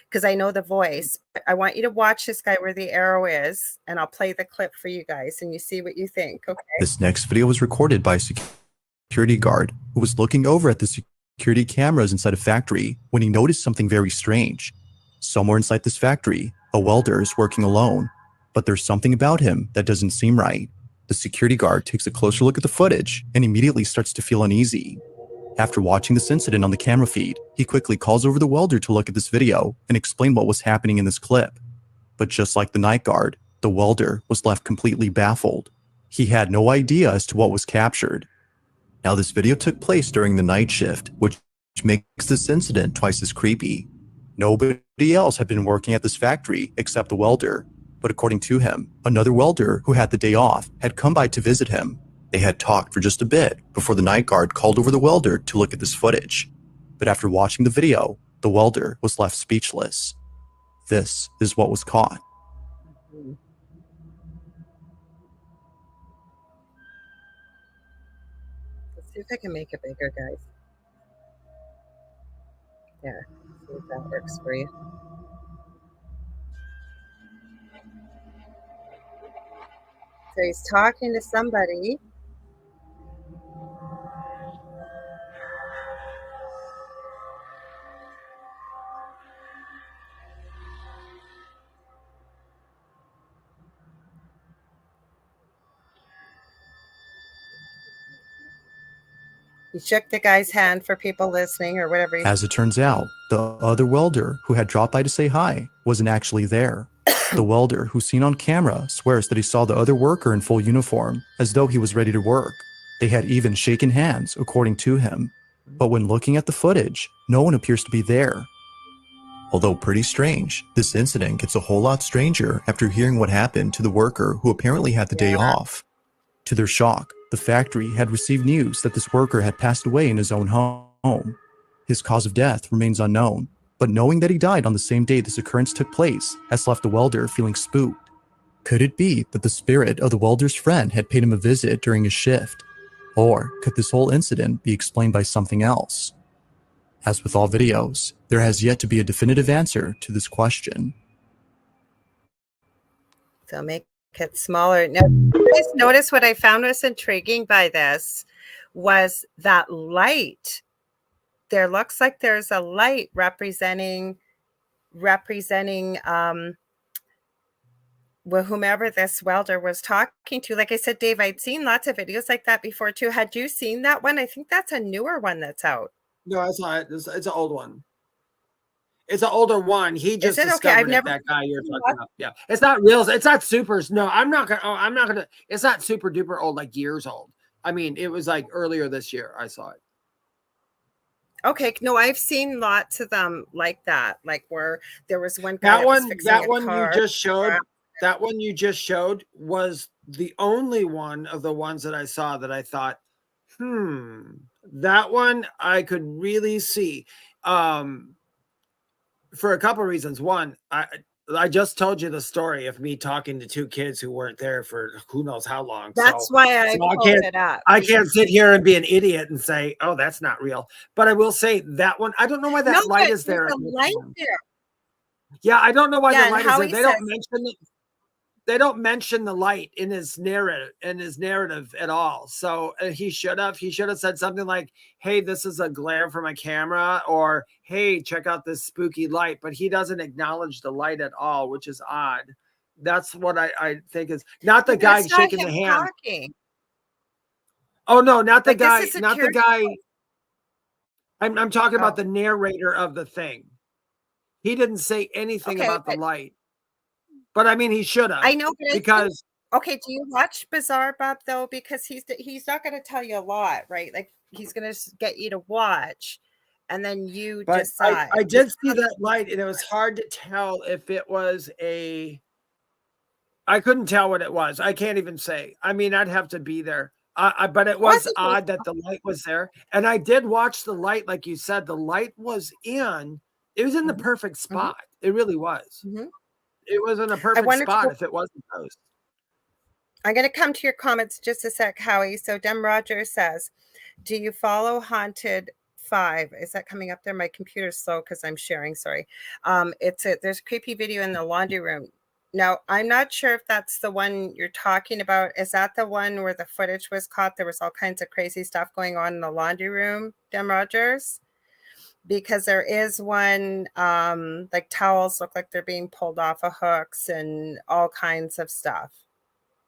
because I know the voice. I want you to watch this guy where the arrow is, and I'll play the clip for you guys, and you see what you think, okay? This next video was recorded by a security guard who was looking over at the security cameras inside a factory when he noticed something very strange. Somewhere inside this factory, a welder is working alone, but there's something about him that doesn't seem right. The security guard takes a closer look at the footage and immediately starts to feel uneasy. After watching this incident on the camera feed, he quickly calls over the welder to look at this video and explain what was happening in this clip. But just like the night guard, the welder was left completely baffled. He had no idea as to what was captured. Now this video took place during the night shift, which makes this incident twice as creepy. Nobody else had been working at this factory except the welder. But according to him, another welder who had the day off had come by to visit him. They had talked for just a bit before the night guard called over the welder to look at this footage. But after watching the video, the welder was left speechless. This is what was caught. Let's see if I can make it bigger, guys. There. See if that works for you. So he's talking to somebody. He shook the guy's hand for people listening or whatever. As it turns out, the other welder who had dropped by to say hi wasn't actually there. The welder, who's seen on camera, swears that he saw the other worker in full uniform, as though he was ready to work. They had even shaken hands, according to him. But when looking at the footage, no one appears to be there. Although pretty strange, this incident gets a whole lot stranger after hearing what happened to the worker who apparently had the day off. To their shock, the factory had received news that this worker had passed away in his own home. His cause of death remains unknown, but knowing that he died on the same day this occurrence took place has left the welder feeling spooked. Could it be that the spirit of the welder's friend had paid him a visit during his shift? Or could this whole incident be explained by something else? As with all videos, there has yet to be a definitive answer to this question. So make it smaller. Now, you guys notice what I found was intriguing by this was that light. There looks like there's a light representing well, whomever this welder was talking to. Like I said, Dave, I'd seen lots of videos like that before too. Had you seen that one? I think that's a newer one that's out. No, it's not. It's an old one. It's an older one. He just discovered I've never that guy you're talking about. Yeah, it's not real. It's not super. No, I'm not gonna. It's not super duper old, like years old. I mean, it was like earlier this year. I saw it. Okay, no, I've seen lots of them like that. Like where there was one guy That that was one. fixing That a one car. you just showed. That one you just showed was the only one of the ones that I saw that I thought, that one I could really see. For a couple of reasons. One, I just told you the story of me talking to two kids who weren't there for who knows how long. That's why I pulled it up. I can't sit here and be an idiot and say, "Oh, that's not real." But I will say that one. I don't know why that light is there. There's a light there. Yeah, I don't know why the light is there. Howie They don't mention it. They don't mention the light in his narrative at all. So he should have said something like, "Hey, this is a glare from a camera," or "Hey, check out this spooky light." But he doesn't acknowledge the light at all, which is odd. That's what I think is not the guy shaking the hand. Talking. Oh no, not the guy. Not the guy. I'm talking about the narrator of the thing. He didn't say anything about the light. But I mean, he should have. I know, but because okay. Do you watch Bizarre Bob though? Because he's not going to tell you a lot, right? Like he's going to get you to watch, and then you decide. I did see that light, and it was hard to tell if it was a. I couldn't tell what it was. I can't even say. I mean, I'd have to be there. But it was odd that the light was there, and I did watch the light, like you said. The light was in. It was in the perfect spot. It really was. It was in a perfect spot if it wasn't those. I'm going to come to your comments just a sec, Howie. So Dem Rogers says, do you follow Haunted 5? Is that coming up there? My computer's slow because I'm sharing. Sorry. There's a creepy video in the laundry room. Now, I'm not sure if that's the one you're talking about. Is that the one where the footage was caught? There was all kinds of crazy stuff going on in the laundry room, Dem Rogers? Because there is one, like towels look like they're being pulled off of hooks and all kinds of stuff.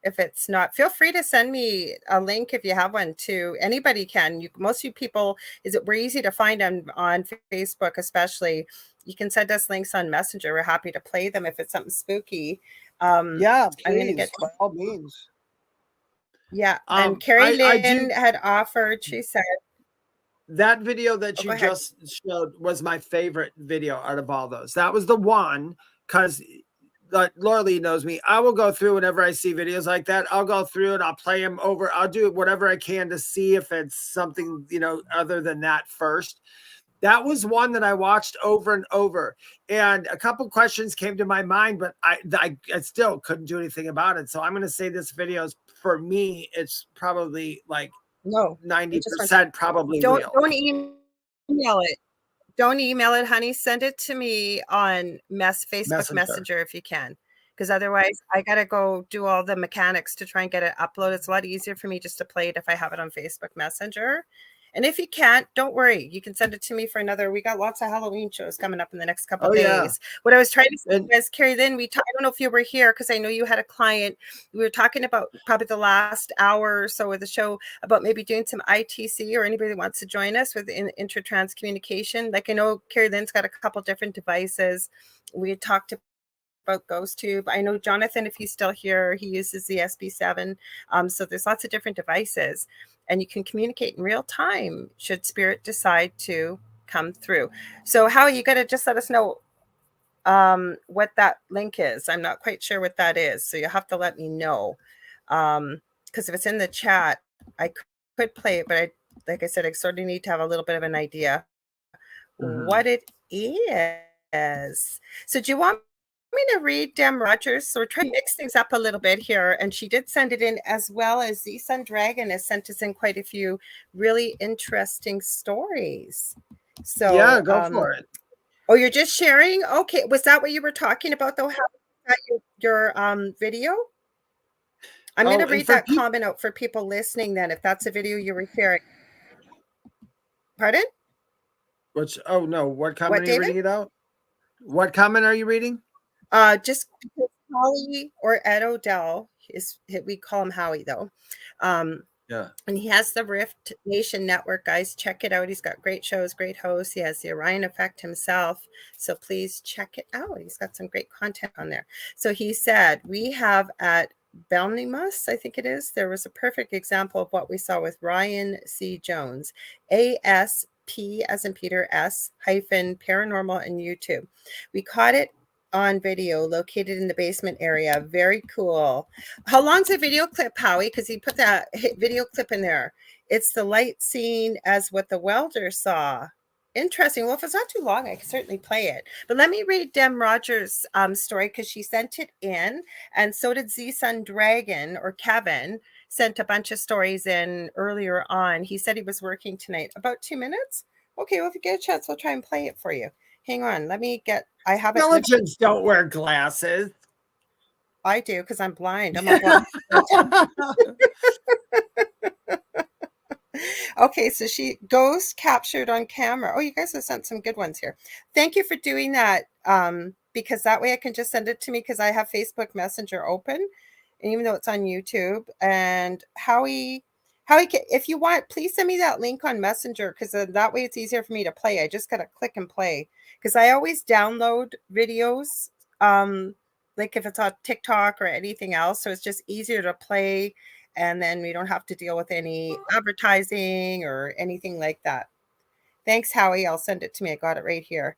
If it's not, feel free to send me a link if you have one too. Anybody can. Most of you people, we're easy to find on Facebook, especially. You can send us links on Messenger. We're happy to play them if it's something spooky. Yeah, please, I'm gonna get by all means. Yeah, and Carrie Lynn had offered. She said, that video that Oh, you go ahead. just showed was my favorite video out of all those. That was the one, because Lorilei knows me. I will go through whenever I see videos like that. I'll go through and I'll play them over. I'll do whatever I can to see if it's something, other than that first. That was one that I watched over and over. And a couple questions came to my mind, but I still couldn't do anything about it. So I'm going to say this video is, for me, it's probably like No, 90% probably don't real. don't email it. Don't email it, honey. Send it to me on Facebook Messenger if you can, because otherwise I gotta go do all the mechanics to try and get it uploaded. It's a lot easier for me just to play it if I have it on Facebook Messenger. And if you can't, don't worry. You can send it to me for another. We got lots of Halloween shows coming up in the next couple of days. Yeah. What I was trying to say is, Carrie Lynn, I don't know if you were here, because I know you had a client. We were talking about probably the last hour or so of the show about maybe doing some ITC, or anybody that wants to join us with intertrans communication. Like, I know Carrie Lynn's got a couple different devices. We had talked about GhostTube. I know Jonathan, if he's still here, he uses the SB7. So there's lots of different devices, and you can communicate in real time should spirit decide to come through. So Howie, you got to just let us know what that link is. I'm not quite sure what that is, so you'll have to let me know, because if it's in the chat, I could play it, but like I said, I sort of need to have a little bit of an idea what it is. So do you want me to read Dem Rogers? So we're trying to mix things up a little bit here, and she did send it in, as well as the Sun Dragon has sent us in quite a few really interesting stories. So yeah, go for it. Oh, you're just sharing? Okay. Was that what you were talking about, though? How that your video? I'm going to read that comment out for people listening then, if that's a video you were sharing. Pardon? What comment are you reading it out? What comment are you reading? Just Howie, or Ed Odell, we call him Howie, though. Yeah. And he has the Rift Nation Network, guys. Check it out. He's got great shows, great hosts. He has the Orion Effect himself. So please check it out. He's got some great content on there. So he said, we have at Belnimus, I think it is, there was a perfect example of what we saw with Ryan C. Jones, ASP as in Peter S hyphen paranormal and YouTube. We caught it on video, located in the basement area. Very cool. How long's the video clip, Howie? Because he put that video clip in there. It's the light scene as what the welder saw. Interesting. Well, if it's not too long, I can certainly play it. But let me read Dem Rogers' story, because she sent it in, and so did Z Sun Dragon, or Kevin, sent a bunch of stories in earlier on. He said he was working tonight. About 2 minutes? Okay, well, if you get a chance, we'll try and play it for you. Hang on. Let me get, I have it. Skeletons don't wear glasses. I do, because I'm blind. I'm a blind. Okay, so she ghost captured on camera. Oh, you guys have sent some good ones here. Thank you for doing that, because that way I can just send it to me, because I have Facebook Messenger open, and even though it's on YouTube. And Howie, if you want, please send me that link on Messenger, because that way it's easier for me to play. I just got to click and play, because I always download videos, like if it's on TikTok or anything else. So it's just easier to play, and then we don't have to deal with any advertising or anything like that. Thanks, Howie. I'll send it to me. I got it right here.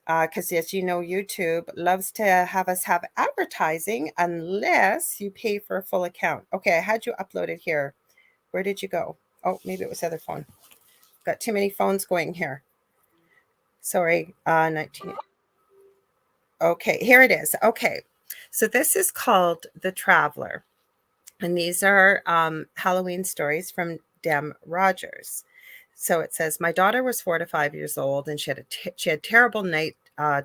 Because as you know, YouTube loves to have us have advertising unless you pay for a full account. Okay, I had you uploaded here. Where did you go? Oh, maybe it was the other phone. Got too many phones going here. Sorry, 19. Okay, here it is. Okay, so this is called The Traveler. And these are Halloween stories from Dem Rogers. So it says, my daughter was 4 to 5 years old, and she had terrible night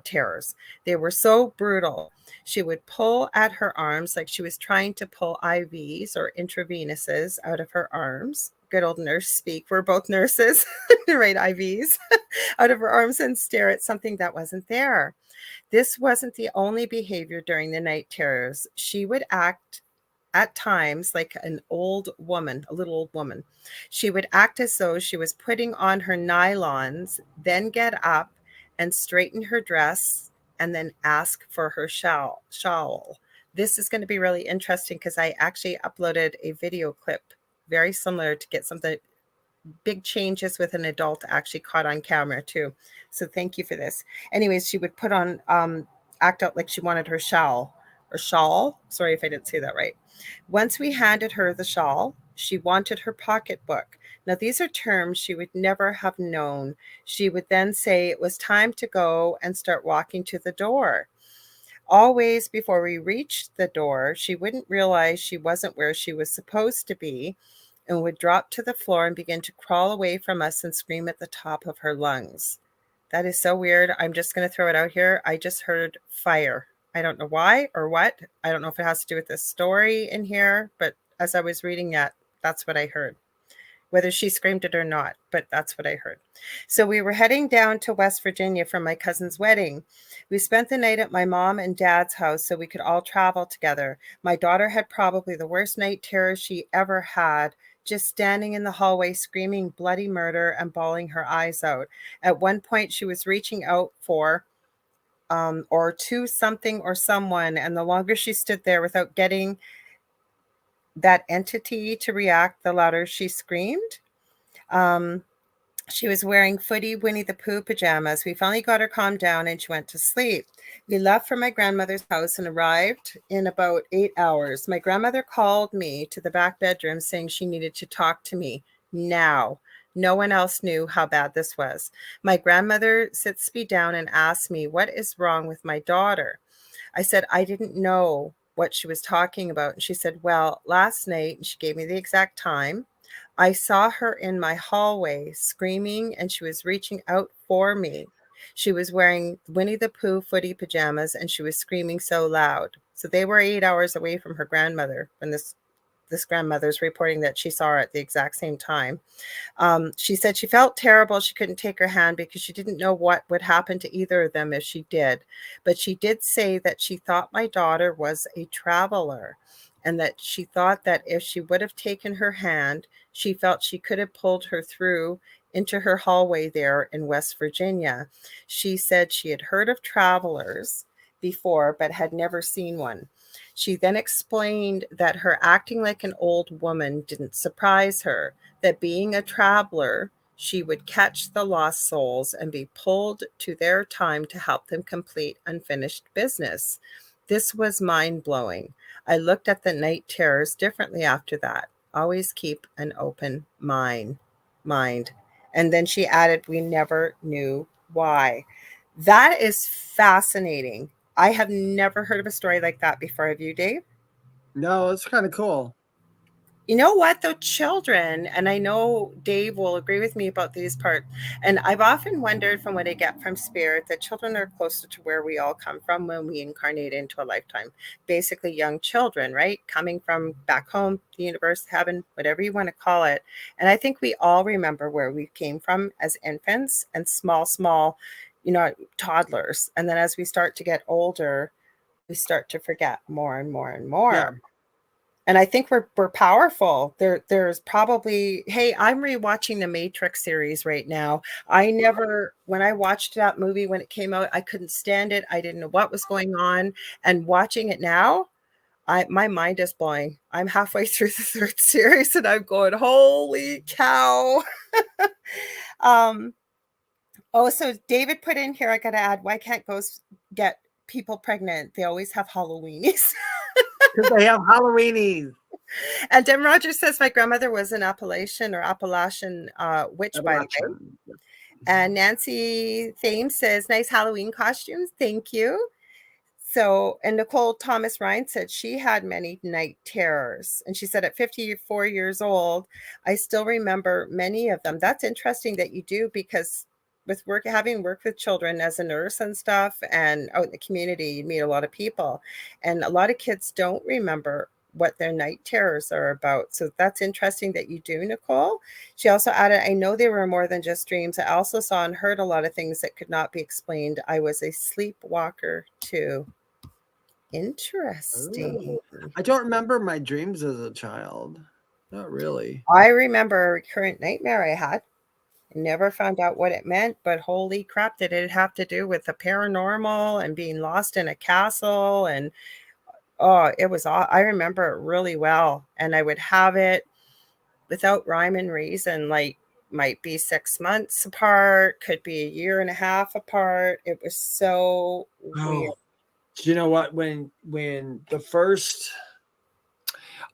terrors. They were so brutal. She would pull at her arms like she was trying to pull IVs or intravenous's out of her arms. Good old nurse speak. We're both nurses, right? IVs out of her arms, and stare at something that wasn't there. This wasn't the only behavior during the night terrors. She would act at times like an old woman, a little old woman. She would act as though she was putting on her nylons, then get up and straighten her dress, and then ask for her shawl. This is going to be really interesting, because I actually uploaded a video clip very similar to get something big changes with an adult actually caught on camera too. So thank you for this. Anyways, she would put on, act out like she wanted her shawl or shawl. Sorry if I didn't say that right. Once we handed her the shawl, she wanted her pocketbook. Now, these are terms she would never have known. She would then say it was time to go and start walking to the door. Always before we reached the door, she wouldn't realize she wasn't where she was supposed to be and would drop to the floor and begin to crawl away from us and scream at the top of her lungs. That is so weird. I'm just going to throw it out here. I just heard fire. I don't know why or what. I don't know if it has to do with this story in here, but as I was reading that, that's what I heard. Whether she screamed it or not, but that's what I heard. So we were heading down to West Virginia for my cousin's wedding. We spent the night at my mom and dad's house so we could all travel together. My daughter had probably the worst night terrors she ever had, just standing in the hallway screaming bloody murder and bawling her eyes out. At one point, she was reaching out for or to something or someone, and the longer she stood there without getting that entity to react, the louder she screamed. She was wearing footy Winnie the Pooh pajamas. We finally got her calmed down and she went to sleep. We left for my grandmother's house and arrived in about 8 hours. My grandmother called me to the back bedroom saying she needed to talk to me now. No one else knew how bad this was. My grandmother sits me down and asks me, what is wrong with my daughter? I said, I didn't know what she was talking about. And she said, well, last night, and she gave me the exact time, I saw her in my hallway screaming and she was reaching out for me. She was wearing Winnie the Pooh footy pajamas and she was screaming so loud. So they were 8 hours away from her grandmother when this grandmother's reporting that she saw her at the exact same time. She said she felt terrible. She couldn't take her hand because she didn't know what would happen to either of them if she did. But she did say that she thought my daughter was a traveler and that she thought that if she would have taken her hand, she felt she could have pulled her through into her hallway there in West Virginia. She said she had heard of travelers before, but had never seen one. She then explained that her acting like an old woman didn't surprise her, that being a traveler, she would catch the lost souls and be pulled to their time to help them complete unfinished business. This was mind-blowing. I looked at the night terrors differently after that. Always keep an open mind. And then she added, we never knew why. That is fascinating. I have never heard of a story like that before. Have you, Dave? No, it's kind of cool. You know what, though, children, and I know Dave will agree with me about these parts, and I've often wondered from what I get from spirit that children are closer to where we all come from when we incarnate into a lifetime. Basically, young children, right? Coming from back home, the universe, heaven, whatever you want to call it. And I think we all remember where we came from as infants and small, toddlers. And then as we start to get older, we start to forget more and more and more. Yeah. And I think we're powerful. There's probably, hey, I'm rewatching the Matrix series right now. When I watched that movie when it came out, I couldn't stand it. I didn't know what was going on. And watching it now, my mind is blowing. I'm halfway through the third series and I'm going, holy cow. So David put in here, I got to add, why can't ghosts get people pregnant? They always have Halloweenies. Because they have Halloweenies. And Dem Rogers says my grandmother was an Appalachian witch, by the way. And Nancy Thames says, nice Halloween costumes. Thank you. So, and Nicole Thomas Ryan said she had many night terrors. And she said at 54 years old, I still remember many of them. That's interesting that you do, because with having worked with children as a nurse and stuff and out in the community, you meet a lot of people, and a lot of kids don't remember what their night terrors are about. So that's interesting that you do, Nicole. She also added, I know they were more than just dreams. I also saw and heard a lot of things that could not be explained. I was a sleepwalker too. Interesting. Ooh. I don't remember my dreams as a child. Not really. I remember a recurrent nightmare I had. I never found out what it meant, but holy crap, did it have to do with the paranormal and being lost in a castle? And I remember it really well. And I would have it without rhyme and reason, like might be 6 months apart, could be a year and a half apart. It was so weird. Do you know what? When the first,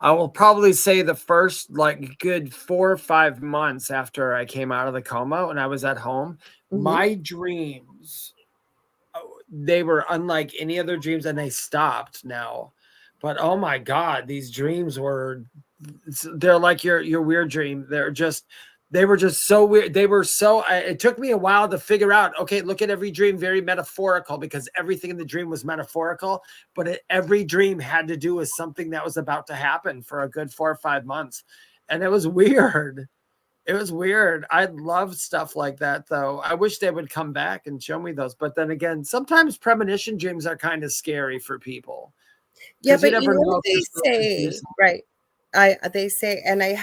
I will probably say the first like good 4 or 5 months after I came out of the coma, when I was at home, my dreams, they were unlike any other dreams, and they stopped now. But oh my God, these dreams they're like your weird dream. They were just so weird. They were so, it took me a while to figure out, okay, look at every dream very metaphorical, because everything in the dream was metaphorical, but every dream had to do with something that was about to happen for a good 4 or 5 months. And it was weird. It was weird. I love stuff like that, though. I wish they would come back and show me those. But then again, sometimes premonition dreams are kind of scary for people. Yeah, but you know know what they say, right? They say, and I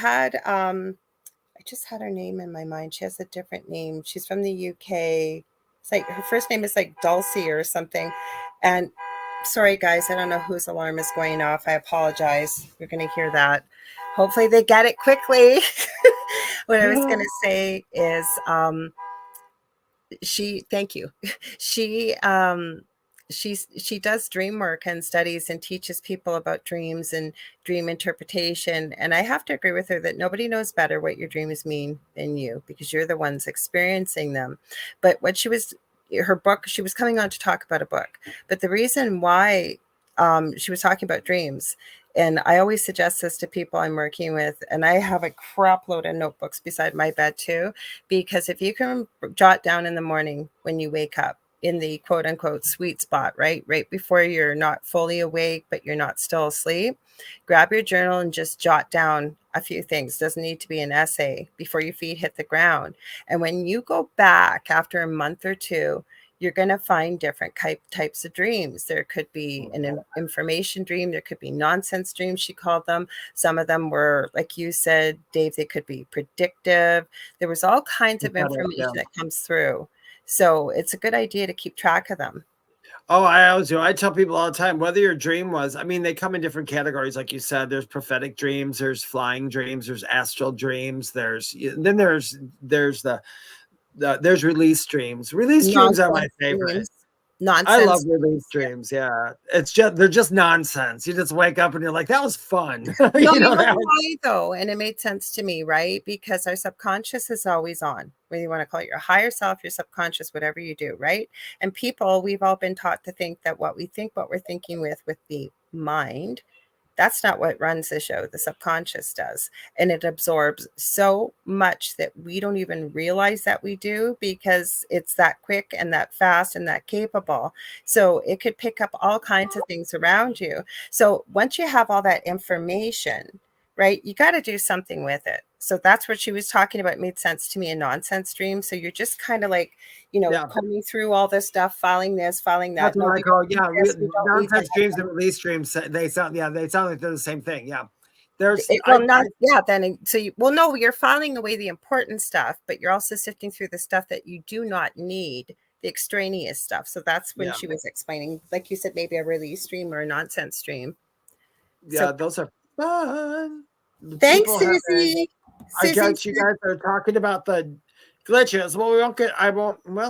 just had her name in my mind. She has a different name. She's from the UK. It's like her first name is like Dulcie or something. And sorry, guys, I don't know whose alarm is going off. I apologize. You're going to hear that. Hopefully they get it quickly. What I was going to say is thank you. She she does dream work and studies and teaches people about dreams and dream interpretation. And I have to agree with her that nobody knows better what your dreams mean than you, because you're the ones experiencing them. But what she was coming on to talk about a book. But the reason why she was talking about dreams, and I always suggest this to people I'm working with, and I have a crap load of notebooks beside my bed too, because if you can jot down in the morning when you wake up, in the quote unquote sweet spot, right before you're not fully awake, but you're not still asleep, grab your journal and just jot down a few things. Doesn't need to be an essay, before your feet hit the ground. And when you go back after a month or two, you're going to find different types of dreams. There could be an information dream. There could be nonsense dreams, she called them. Some of them were, like you said, Dave, they could be predictive. There was all kinds of information that comes through. So it's a good idea to keep track of them. Oh, I always do. I tell people all the time, whether your dream was, I mean, they come in different categories. Like you said, there's prophetic dreams, there's flying dreams, there's astral dreams. There's release dreams. Release dreams are my favorite. Nonsense. I love release dreams. Yeah. They're just nonsense. You just wake up and you're like, that was fun. You know why though? And it made sense to me, right? Because our subconscious is always on, whether you want to call it your higher self, your subconscious, whatever you do, right? And we've all been taught to think that what we're thinking with the mind, that's not what runs the show. The subconscious does. And it absorbs so much that we don't even realize that we do, because it's that quick and that fast and that capable. So it could pick up all kinds of things around you. So once you have all that information, right, you got to do something with it. So that's what she was talking about. It made sense to me, a nonsense dream. So you're just kind of like, combing through all this stuff, filing this, filing that. That's what I call, nonsense dreams and release dreams. They sound like they're the same thing. Yeah. You're filing away the important stuff, but you're also sifting through the stuff that you do not need, the extraneous stuff. So that's when she was explaining, like you said, maybe a release stream or a nonsense stream. Yeah, those are fun. Thanks, Susie. I guess you guys are talking about the glitches. Well,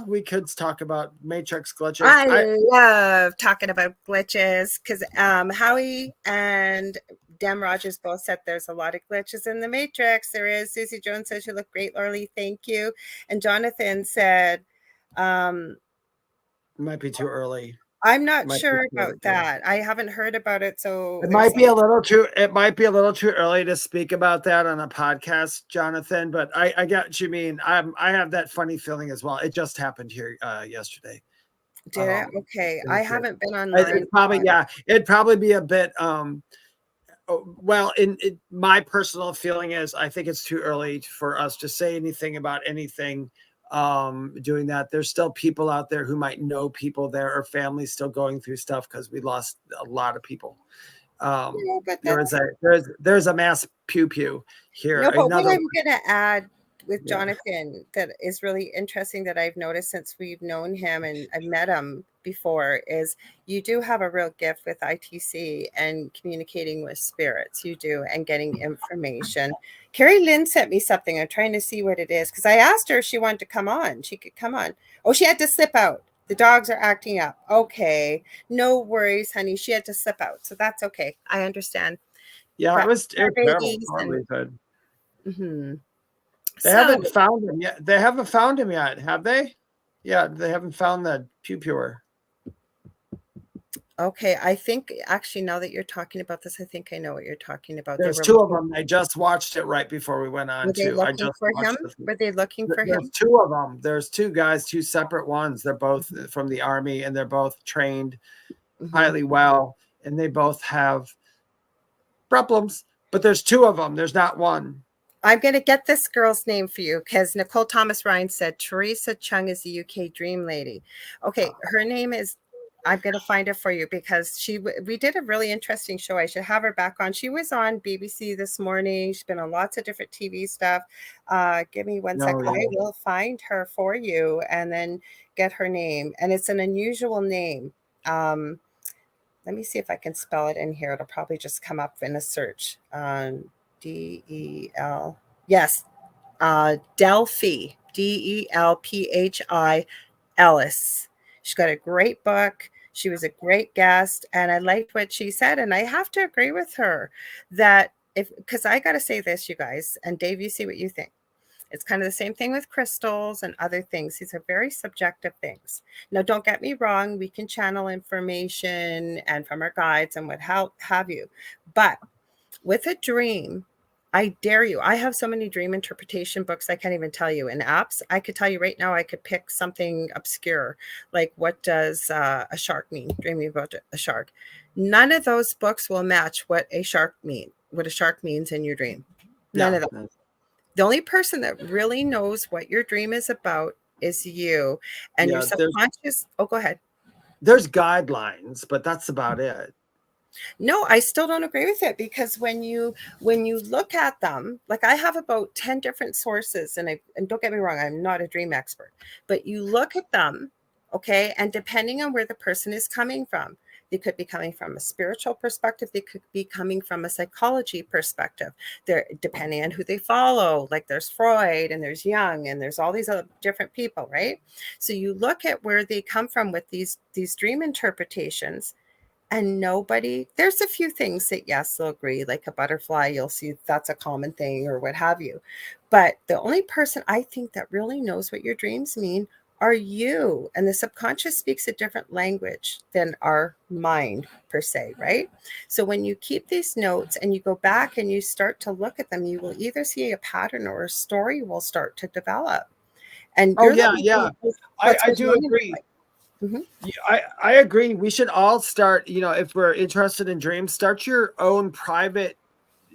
we could talk about Matrix glitches. I love talking about glitches, because Howie and Dem Rogers both said there's a lot of glitches in the Matrix. There is. Susie Jones says you look great, Lorilei. Thank you. And Jonathan said, it might be too early. I'm not sure about that. I haven't heard about it, so it might be a little too early to speak about that on a podcast, Jonathan. But I get what you mean. I have that funny feeling as well. It just happened here yesterday. Did it? Okay, I haven't been online. It'd probably be a bit. Well, my personal feeling is I think it's too early for us to say anything about anything. Doing that, there's still people out there who might know people there, or families still going through stuff, because we lost a lot of people. There's a mass pew pew here. No, but what I'm gonna add, with Yeah. Jonathan that is really interesting that I've noticed since we've known him and I've met him before is you do have a real gift with ITC and communicating with spirits. You do, and getting information. Carrie Lynn sent me something. I'm trying to see what it is because I asked her if she wanted to come on. She could come on. Oh, she had to slip out. The dogs are acting up. Okay. No worries, honey. She had to slip out. So that's okay. I understand. Yeah, But it was terrible. babies Horribly good. Mhm. They So, haven't found him yet. They haven't found him yet, have they? Yeah, they haven't found the pure. okay, I think actually now that you're talking about this, I think I know what you're talking about. They There's were two of looking, them. I just watched it right before we went were on they too. I looking just for watched him? the Were they looking for There's him? two of them. There's two guys, two separate ones. They're both from the army, and they're both trained Mhm. highly well, and they both have problems. But there's two of them. There's not one. I'm going to get this girl's name for you because Nicole Thomas Ryan said Teresa Chung is the UK Dream Lady. Okay, her name is. I'm going to find it for you because we did a really interesting show. I should have her back on. She was on BBC this morning. She's been on lots of different TV stuff. Give me one second. I will find her for you and then get her name. And it's an unusual name. Let me see if I can spell it in here. It'll probably just come up in a search. DEL. Yes. Delphi. DELPHI Ellis. She's got a great book. She was a great guest. And I liked what she said. And I have to agree with her that because I got to say this, you guys, and Dave, you see what you think. It's kind of the same thing with crystals and other things. These are very subjective things. Now, don't get me wrong. We can channel information and from our guides and what have you. But with a dream, I dare you. I have so many dream interpretation books. I can't even tell you. In apps, I could tell you right now, I could pick something obscure. Like what does a shark mean? Dreaming about a shark. None of those books will match what a shark means in your dream. None of them. The only person that really knows what your dream is about is you and your subconscious. Oh, go ahead. There's guidelines, but that's about it. No, I still don't agree with it because when you look at them, like I have about 10 different sources and don't get me wrong, I'm not a dream expert, but you look at them, okay, and depending on where the person is coming from, they could be coming from a spiritual perspective. They could be coming from a psychology perspective. They're depending on who they follow. Like there's Freud and there's Jung and there's all these other different people, right? So you look at where they come from with these dream interpretations, and there's a few things that yes, they'll agree. Like a butterfly, you'll see that's a common thing or what have you. But the only person I think that really knows what your dreams mean are you. And the subconscious speaks a different language than our mind per se, right? So when you keep these notes and you go back and you start to look at them, you will either see a pattern or a story will start to develop. And I do agree. Mm-hmm. I agree. We should all start, if we're interested in dreams, start your own private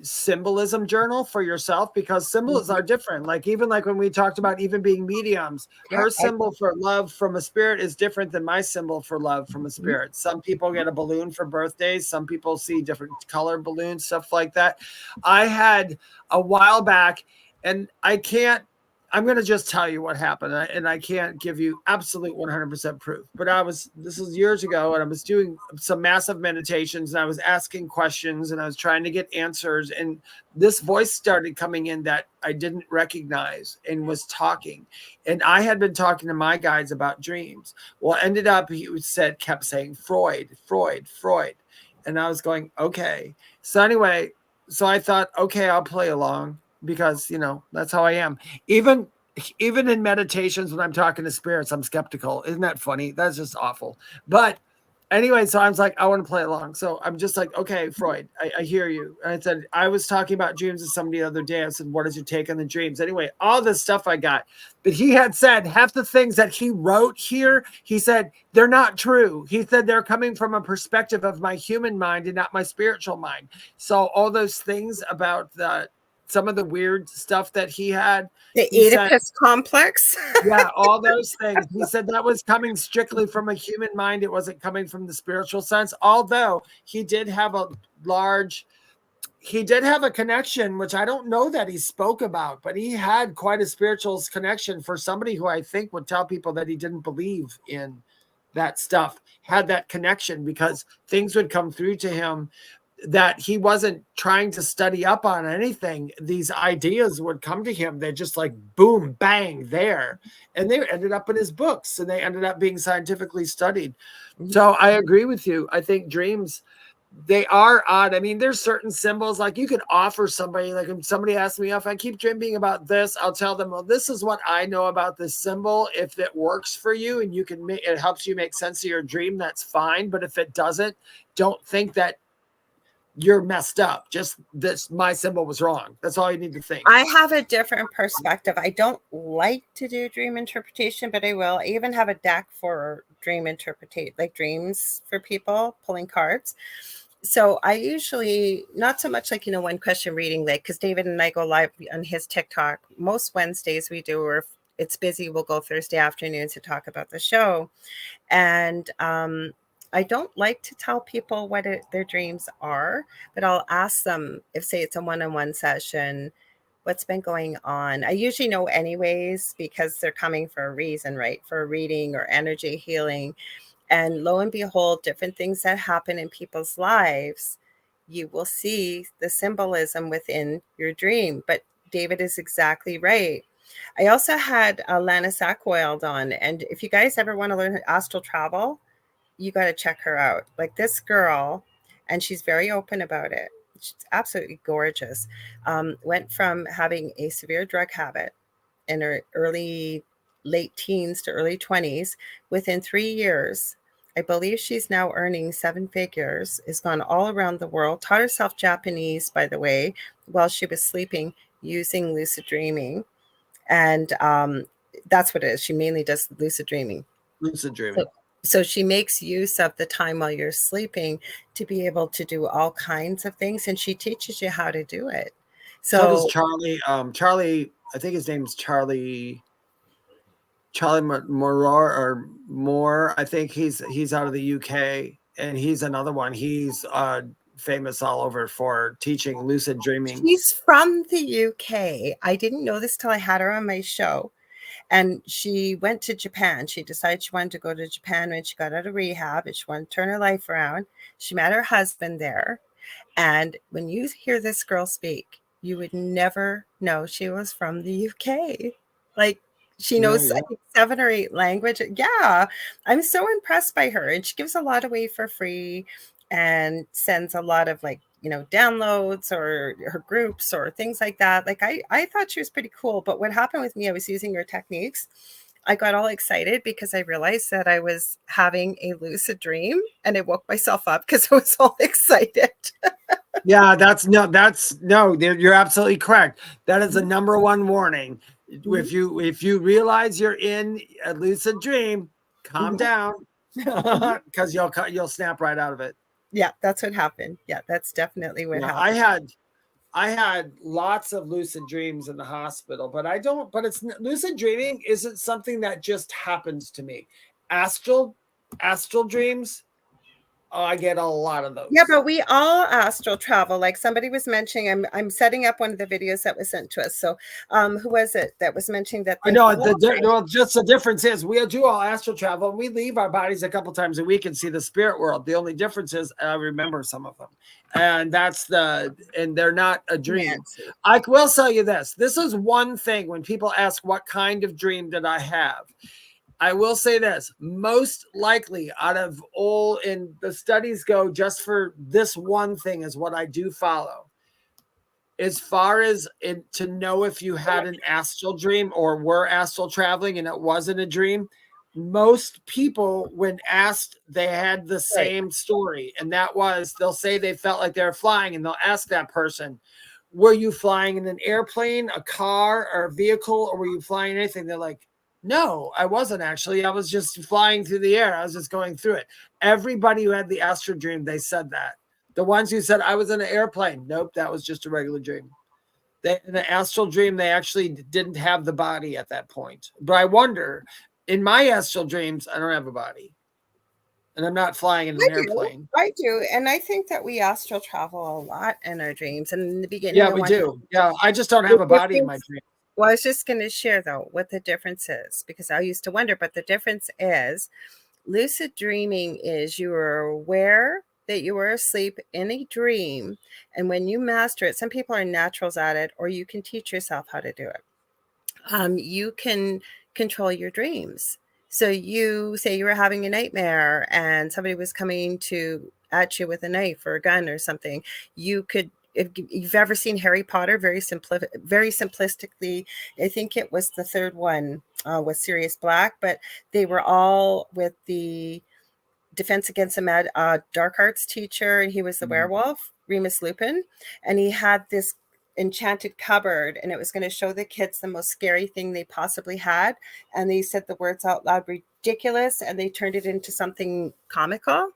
symbolism journal for yourself because symbols are different. Like even like when we talked about even being mediums, her symbol for love from a spirit is different than my symbol for love from a spirit. Some people get a balloon for birthdays. Some people see different color balloons, stuff like that. I had a while back, and I'm going to just tell you what happened, and I can't give you absolute 100% proof, but this was years ago, and I was doing some massive meditations, and I was asking questions, and I was trying to get answers, and this voice started coming in that I didn't recognize and was talking, and I had been talking to my guides about dreams. Well, ended up, kept saying Freud, and I was going, okay. So anyway, I thought, okay, I'll play along. Because that's how I am. Even in meditations when I'm talking to spirits, I'm skeptical. Isn't that funny? That's just awful. But anyway, so I was like, I want to play along. So I'm just like, okay, Freud, I hear you. And I said, I was talking about dreams with somebody the other day. I said, what is your take on the dreams? Anyway, all this stuff I got. But he had said half the things that he wrote here, he said, they're not true. He said they're coming from a perspective of my human mind and not my spiritual mind. So all those things about some of the weird stuff that he had. The Oedipus complex. Yeah, all those things. He said that was coming strictly from a human mind. It wasn't coming from the spiritual sense. Although he did have he did have a connection, which I don't know that he spoke about, but he had quite a spiritual connection for somebody who I think would tell people that he didn't believe in that stuff, had that connection because things would come through to him that he wasn't trying to study up on anything. These ideas would come to him. They're just like, boom, bang, there. And they ended up in his books and they ended up being scientifically studied. So I agree with you. I think dreams, they are odd. I mean, there's certain symbols like you could offer somebody, like if somebody asks me if I keep dreaming about this, I'll tell them, well, this is what I know about this symbol. If it works for you and you can make it helps you make sense of your dream, that's fine. But if it doesn't, don't think that you're messed up. Just this, my symbol was wrong. That's all you need to think. I have a different perspective. I don't like to do dream interpretation, but I will. I even have a deck for dream interpretation, like dreams for people, pulling cards. So I usually, not so much like, one question reading, like, because David and I go live on his TikTok. Most Wednesdays we do, or if it's busy, we'll go Thursday afternoons to talk about the show. And I don't like to tell people what their dreams are, but I'll ask them if, say, it's a one-on-one session, what's been going on. I usually know anyways, because they're coming for a reason, right? For a reading or energy healing. And lo and behold, different things that happen in people's lives, you will see the symbolism within your dream. But David is exactly right. I also had Lana Sackwild on. And if you guys ever want to learn astral travel, you got to check her out. Like this girl, and she's very open about it. She's absolutely gorgeous. Went from having a severe drug habit in her late teens to early 20s. Within 3 years, I believe she's now earning 7 figures, has gone all around the world, taught herself Japanese, by the way, while she was sleeping using lucid dreaming. And that's what it is. She mainly does lucid dreaming. Lucid dreaming. So she makes use of the time while you're sleeping to be able to do all kinds of things. And she teaches you how to do it. So does Charlie, I think his name's Charlie Moore. I think he's out of the UK, and he's another one. He's famous all over for teaching lucid dreaming. He's from the UK. I didn't know this till I had her on my show. And she went to Japan. She decided she wanted to go to Japan when she got out of rehab, and she wanted to turn her life around. She met her husband there. And when you hear this girl speak, you would never know she was from the UK. Like, she knows I think 7 or 8 languages. Yeah, I'm so impressed by her. And she gives a lot away for free and sends a lot of downloads or her groups or things like that. Like I thought she was pretty cool. But what happened with me, I was using her techniques. I got all excited because I realized that I was having a lucid dream, and I woke myself up because I was all excited. Yeah, you're absolutely correct. That is the number one warning. If you realize you're in a lucid dream, calm down, because you'll snap right out of it. Yeah, that's what happened. Yeah, that's definitely what happened. I had lots of lucid dreams in the hospital, but lucid dreaming isn't something that just happens to me. Astral dreams, I get a lot of those. Yeah, but we all astral travel. Like somebody was mentioning, I'm setting up one of the videos that was sent to us. So who was it that was mentioning that? I know just the difference is we do all astral travel, and we leave our bodies a couple times a week and see the spirit world. The only difference is I remember some of them, and they're not a dream. Yes. I will tell you this. This is one thing when people ask what kind of dream did I have. I will say this, most likely out of all, and the studies go just for this one thing is what I do follow. As far as to know if you had an astral dream or were astral traveling and it wasn't a dream, most people, when asked, they had the same story. And that was, they'll say they felt like they were flying, and they'll ask that person, were you flying in an airplane, a car, or a vehicle, or were you flying anything? They're like, no, I wasn't actually. I was just flying through the air. I was just going through it. Everybody who had the astral dream, they said that. The ones who said I was in an airplane, nope, that was just a regular dream. In the astral dream, they actually didn't have the body at that point. But I wonder, in my astral dreams, I don't have a body. and I'm not flying in an airplane. I do. And I think that we astral travel a lot in our dreams. And in the beginning, Yeah, we do. Yeah, I just don't have a body in my dream. Well, I was just going to share, though, what the difference is, because I used to wonder, but the difference is lucid dreaming is you are aware that you were asleep in a dream. And when you master it, some people are naturals at it, or you can teach yourself how to do it. You can control your dreams. So you say you were having a nightmare and somebody was coming at you with a knife or a gun or something. You could, if you've ever seen Harry Potter, very simplistically, I think it was the third one with Sirius Black, but they were all with the Defense Against the Dark Arts teacher, and he was the werewolf, Remus Lupin, and he had this enchanted cupboard, and it was going to show the kids the most scary thing they possibly had, and they said the words out loud, ridiculous, and they turned it into something comical.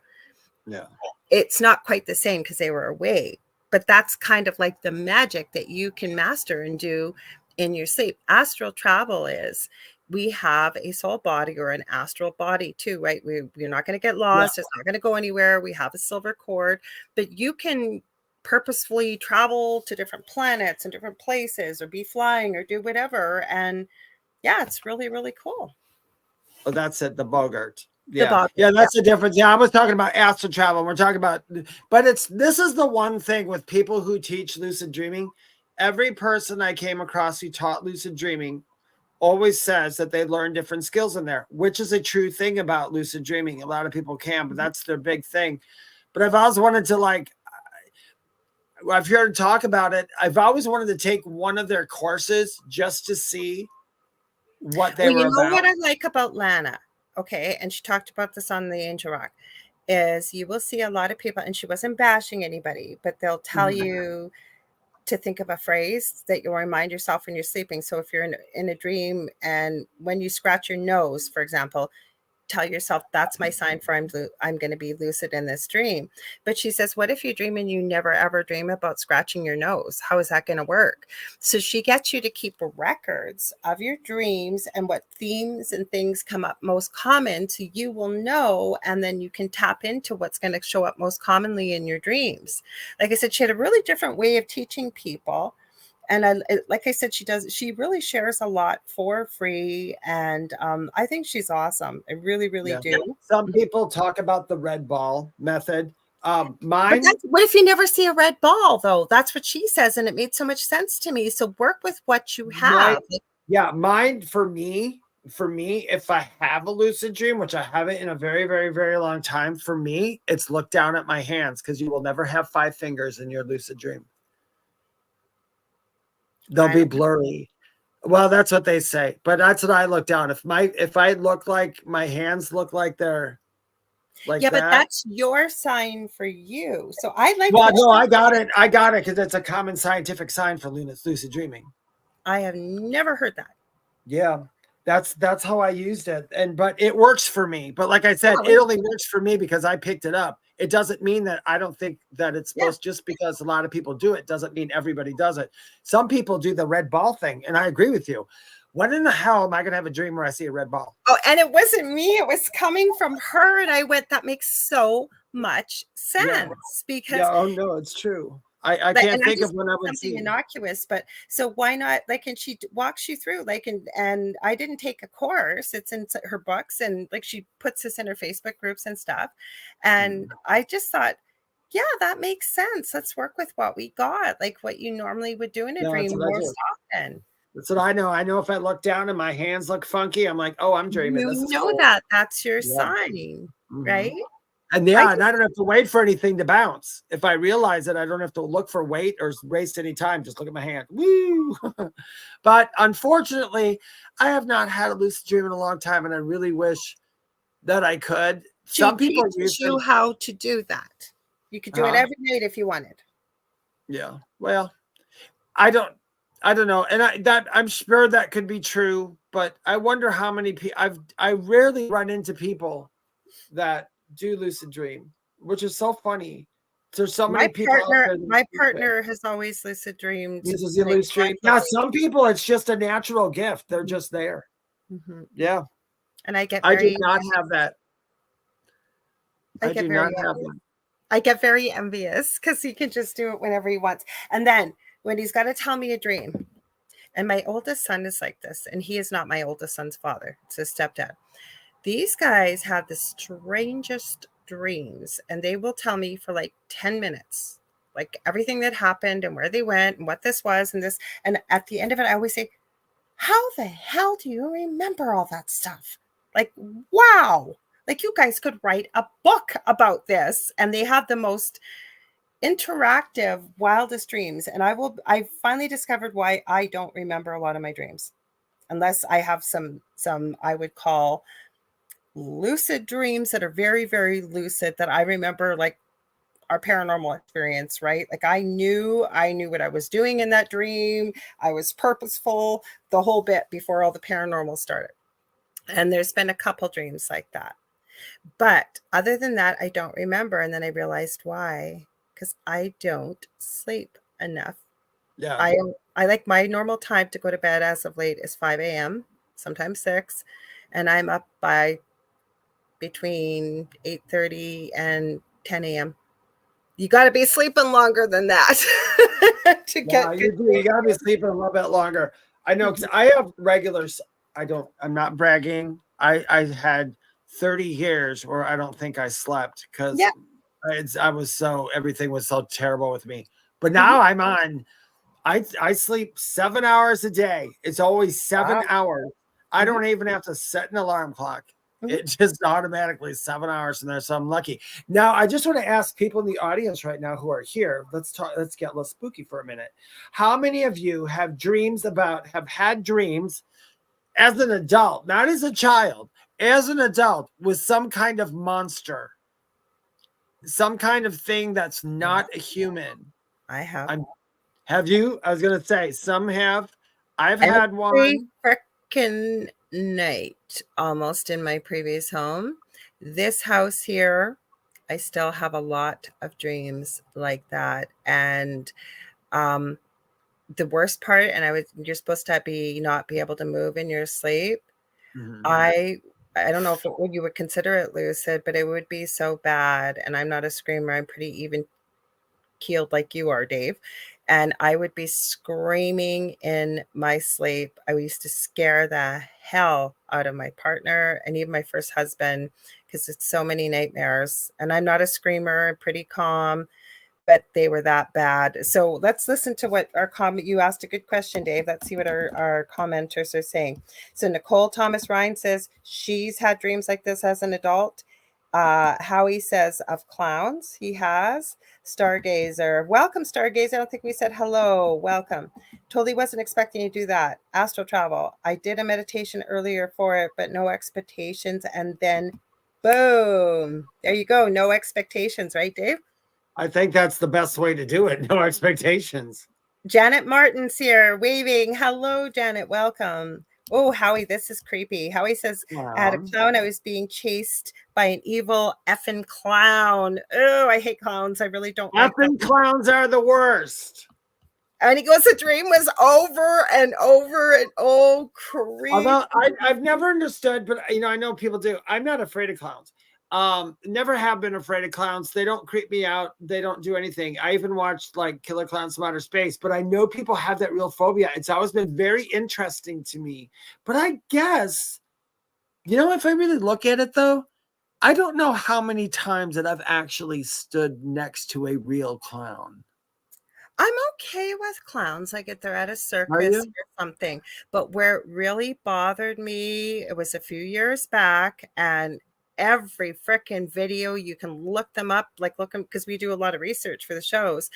Yeah, it's not quite the same because they were awake, but that's kind of like the magic that you can master and do in your sleep. Astral travel is, we have a soul body or an astral body too, right? We're not going to get lost. It's not going to go anywhere. We have a silver cord, but you can purposefully travel to different planets and different places, or be flying, or do whatever. And yeah, it's really, really cool. Oh, that's it. The Bogart. Yeah. That's the difference. Yeah, I was talking about astral travel. We're talking about, but this is the one thing with people who teach lucid dreaming. Every person I came across who taught lucid dreaming always says that they learn different skills in there, which is a true thing about lucid dreaming. A lot of people can, but that's their big thing. But I've always wanted to I've heard talk about it. I've always wanted to take one of their courses just to see what they were about. What I like about Lana, okay, and she talked about this on the Angel Rock, is you will see a lot of people, and she wasn't bashing anybody, but they'll tell you to think of a phrase that you'll remind yourself when you're sleeping. So if you're in a dream, and when you scratch your nose, for example, tell yourself, that's my sign for I'm going to be lucid in this dream. But she says, what if you dream and you never ever dream about scratching your nose? How is that going to work? So she gets you to keep records of your dreams and what themes and things come up most common, so you will know, and then you can tap into what's going to show up most commonly in your dreams. Like I said, she had a really different way of teaching people. And like I said, she really shares a lot for free. And I think she's awesome. I really, really do. Some people talk about the red ball method. What if you never see a red ball, though? That's what she says. And it made so much sense to me. So work with what you have. Mine for me, if I have a lucid dream, which I haven't in a very, very, very long time, for me, it's look down at my hands, because you will never have 5 fingers in your lucid dream. They'll be blurry. Well, that's what they say, but that's what I look down. If I look like my hands look like they're like but that's your sign for you. So I like. Well, no, I got it because it's a common scientific sign for lucid dreaming. I have never heard that. Yeah, that's how I used it, but it works for me. But like I said, it only works for me because I picked it up. It doesn't mean that I don't think that it's supposed, just because a lot of people do it doesn't mean everybody does it. Some people do the red ball thing, and I agree with you. When in the hell am I going to have a dream where I see a red ball? Oh, and it wasn't me. It was coming from her. And I went, that makes so much sense because. Oh, no, it's true. I can't think of when I would see innocuous, but so why not? And she walks you through, and I didn't take a course. It's in her books, and she puts this in her Facebook groups and stuff. And I just thought, yeah, that makes sense. Let's work with what we got, like what you normally would do in a dream more often. That's what I know. I know if I look down and my hands look funky, I'm like, oh, I'm dreaming. You know that's your sign, right? And I don't have to wait for anything to bounce. If I realize it, I don't have to look for weight or waste any time. Just look at my hand. Woo! But unfortunately, I have not had a lucid dream in a long time, and I really wish that I could. Some people teach you how to do that. You could do it every night if you wanted. Yeah. Well, I don't know, and I'm sure that could be true, but I wonder how many people. I rarely run into people that do lucid dream, which is so funny. There's so many people. My partner has always lucid dreamed. This is a lucid dream. Yeah, some people it's just a natural gift. They're just there. Yeah, and I did not have that. I get do very not have envious. one. I get very envious because he can just do it whenever he wants. And then when he's got to tell me a dream, and my oldest son is like this, and he is not my oldest son's father, it's his stepdad. These guys have the strangest dreams, and they will tell me for like 10 minutes, like everything that happened and where they went and what this was and this. And at the end of it, I always say, how the hell do you remember all that stuff? Like, wow. Like you guys could write a book about this. And they have the most interactive, wildest dreams. And I finally discovered why I don't remember a lot of my dreams, unless I have some I would call lucid dreams that are very, very lucid that I remember, like our paranormal experience, right? Like I knew what I was doing in that dream. I was purposeful, the whole bit before all the paranormal started. And there's been a couple dreams like that. But other than that, I don't remember. And then I realized why, because I don't sleep enough. Yeah. I like my normal time to go to bed as of late is 5 a.m., sometimes 6. And I'm up by between 8:30 and 10 a.m. You got to be sleeping longer than that to get good. You got to be sleeping a little bit longer. I know, because I have regulars. I'm not bragging. I had 30 years where I don't think I slept because everything was so terrible with me. But now I'm on, I sleep 7 hours a day. It's always 7 hours. I don't even have to set an alarm clock. It just automatically 7 hours in there. So I'm lucky. Now, I just want to ask people in the audience right now who are here. Let's get a little spooky for a minute. How many of you have had dreams as an adult, not as a child, as an adult with some kind of monster, some kind of thing that's not a human? I have. Have you? I was going to say some have. I've had one. Frickin' night almost in my previous home. This house here, I still have a lot of dreams like that. And the worst part, and you're supposed to not be able to move in your sleep. Mhm. I don't know if you would consider it lucid, but it would be so bad. And I'm not a screamer. I'm pretty even keeled like you are, Dave. And I would be screaming in my sleep. I used to scare the hell out of my partner and even my first husband because it's so many nightmares. And I'm not a screamer, I'm pretty calm, but they were that bad. So let's listen to what our comment. You asked a good question, Dave. Let's see what our commenters are saying. So Nicole Thomas Ryan says she's had dreams like this as an adult. Howie says of clowns he has. Stargazer, welcome Stargazer. I don't think we said hello. Welcome. Totally wasn't expecting you to do that. Astral travel. I did a meditation earlier for it, but no expectations. And then boom, there you go. No expectations, right, Dave? I think that's the best way to do it. No expectations. Janet Martin's here waving. Hello, Janet. Welcome. Oh, Howie, this is creepy. Howie says, I had a clown. I was being chased by an evil effing clown. Oh, I hate clowns. I really don't like them. Effing clowns are the worst. And he goes, the dream was over and over and oh, creepy. Although I've never understood, but I know people do. I'm not afraid of clowns. Never have been afraid of clowns. They don't creep me out. They don't do anything. I even watched like Killer Clowns from Outer Space, but I know people have that real phobia. It's always been very interesting to me. But I guess, if I really look at it though, I don't know how many times that I've actually stood next to a real clown. I'm okay with clowns. Like if they're at a circus or something. But where it really bothered me, it was a few years back, and every freaking video, you can look them up, because we do a lot of research for the shows.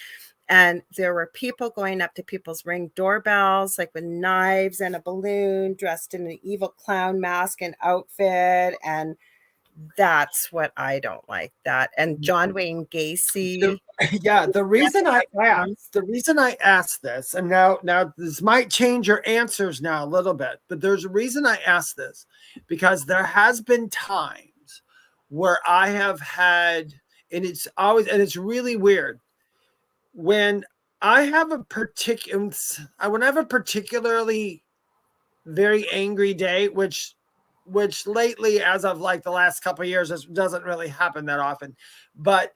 And there were people going up to people's Ring doorbells, like with knives and a balloon, dressed in an evil clown mask and outfit. And that's what I don't like that. And John Wayne Gacy. The reason I asked this, and now this might change your answers now a little bit, but there's a reason I asked this, because there has been times where I have had, and it's really weird when I have a particularly very angry day, which which lately, as of like the last couple of years, this doesn't really happen that often. But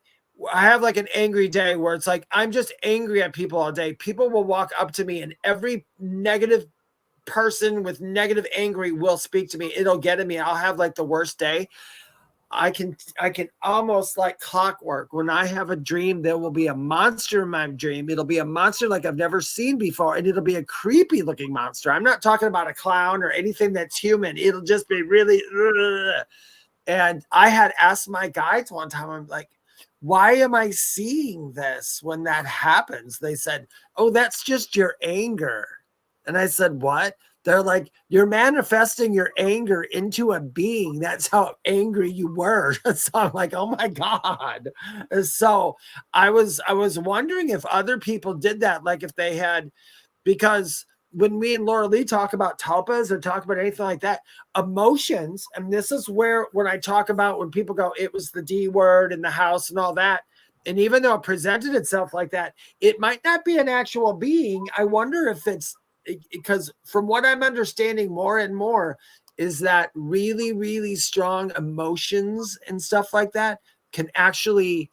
I have like an angry day where it's like I'm just angry at people all day. People will walk up to me, and every negative person with negative angry will speak to me. It'll get in me. I'll have like the worst day. I can almost like clockwork. When I have a dream, there will be a monster in my dream. It'll be a monster like I've never seen before, and it'll be a creepy looking monster. I'm not talking about a clown or anything that's human. It'll just be really. And I had asked my guides one time, I'm like, why am I seeing this when that happens? They said, oh, that's just your anger. And I said, what? They're like, you're manifesting your anger into a being. That's how angry you were. So I'm like, oh my God. So I was wondering if other people did that, like if they had, because when me and Lorilei talk about tulpas or talk about anything like that, emotions, and this is where when I talk about when people go, it was the D word in the house and all that. And even though it presented itself like that, it might not be an actual being. I wonder if it's, because from what I'm understanding more and more is that really, really strong emotions and stuff like that can actually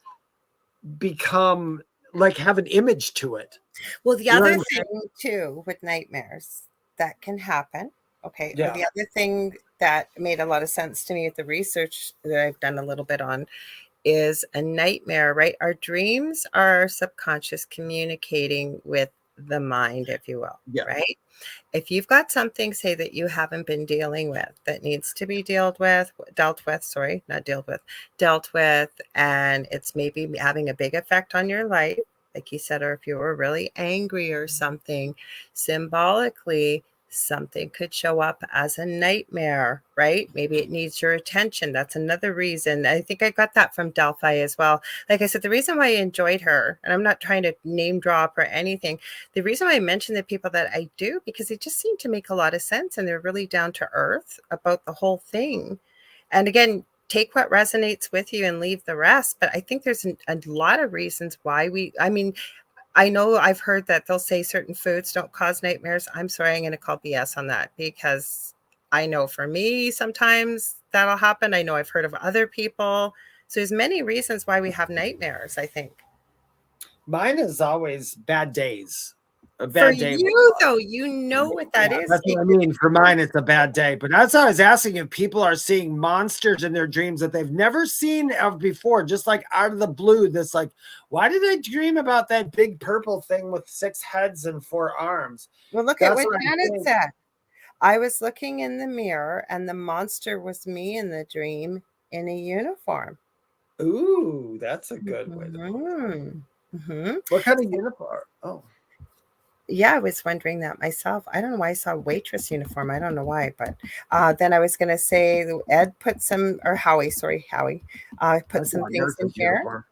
become like have an image to it. Well, the other thing too with nightmares that can happen, okay, Yeah. or the other thing that made a lot of sense to me with the research that I've done a little bit on is a nightmare, right? Our dreams are subconscious communicating with the mind, if you will, right? If you've got something, say, that you haven't been dealing with that needs to be dealt with, and it's maybe having a big effect on your life, like you said, or if you were really angry or something, symbolically, something could show up as a nightmare, right? Maybe it needs your attention. That's another reason. I think I got that from Delphi as well. Like I said, the reason why I enjoyed her, and I'm not trying to name drop or anything, the reason why I mention the people that I do, because they just seem to make a lot of sense and they're really down to earth about the whole thing. And again, take what resonates with you and leave the rest. But I think there's a lot of reasons why I know I've heard that they'll say certain foods don't cause nightmares. I'm sorry, I'm going to call BS on that, because I know for me, sometimes that'll happen. I know I've heard of other people. So there's many reasons why we have nightmares, I think. Mine is always bad days. A For bad day. you, though, you know what that is. That's what I mean. For mine, it's a bad day. But that's why I was asking if people are seeing monsters in their dreams that they've never seen of before, just like out of the blue. This like, why did I dream about that big purple thing with 6 heads and 4 arms? Well, look at what Janet said. I was looking in the mirror and the monster was me in the dream in a uniform. Ooh, that's a good way to put it. What kind of uniform? Oh. Yeah, I was wondering that myself. I don't know why I saw a waitress uniform. I don't know why, but then I was going to say Ed put some, or Howie, sorry, Howie, put some things in here. Uniform.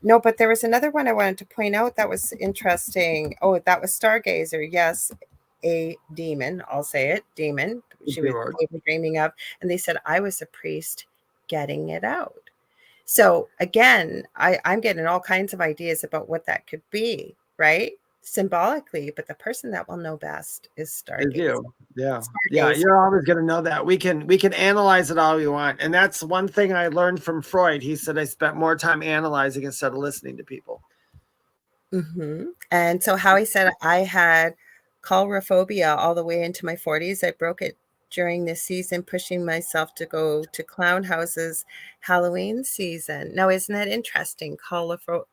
No, but there was another one I wanted to point out that was interesting. Oh, that was Stargazer. Yes, a demon. I'll say it, demon. She was dreaming of, and they said I was a priest getting it out. So again, I'm getting all kinds of ideas about what that could be, right? Symbolically, but the person that will know best is Stargazer. Yeah. You're always going to know that. We can analyze it all we want, and that's one thing I learned from Freud. He said I spent more time analyzing instead of listening to people. And so Howie said I had coulrophobia all the way into my 40s. I broke it during this season, pushing myself to go to clown houses Halloween season. Now, isn't that interesting? Coulrophobia.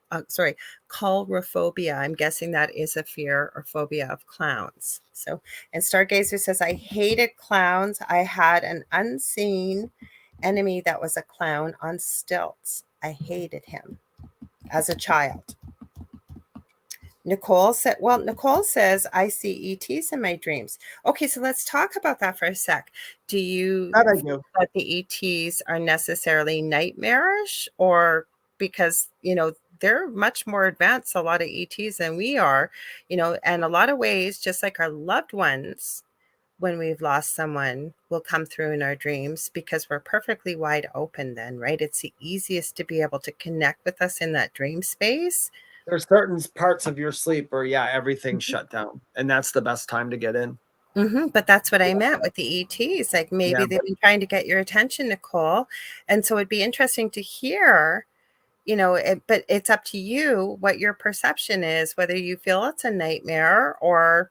I'm guessing that is a fear or phobia of clowns. So, and Stargazer says, I hated clowns. I had an unseen enemy that was a clown on stilts. I hated him as a child. Nicole says, I see ETs in my dreams. Okay, so let's talk about that for a sec. Do you think that the ETs are necessarily nightmarish, or because, they're much more advanced, a lot of ETs than we are, and a lot of ways, just like our loved ones, when we've lost someone, will come through in our dreams because we're perfectly wide open then, right? It's the easiest to be able to connect with us in that dream space. There's certain parts of your sleep where, everything's shut down, and that's the best time to get in. But that's what I meant with the ETs. Like maybe Yeah. they've been trying to get your attention, Nicole. And so it'd be interesting to hear, but it's up to you what your perception is, whether you feel it's a nightmare or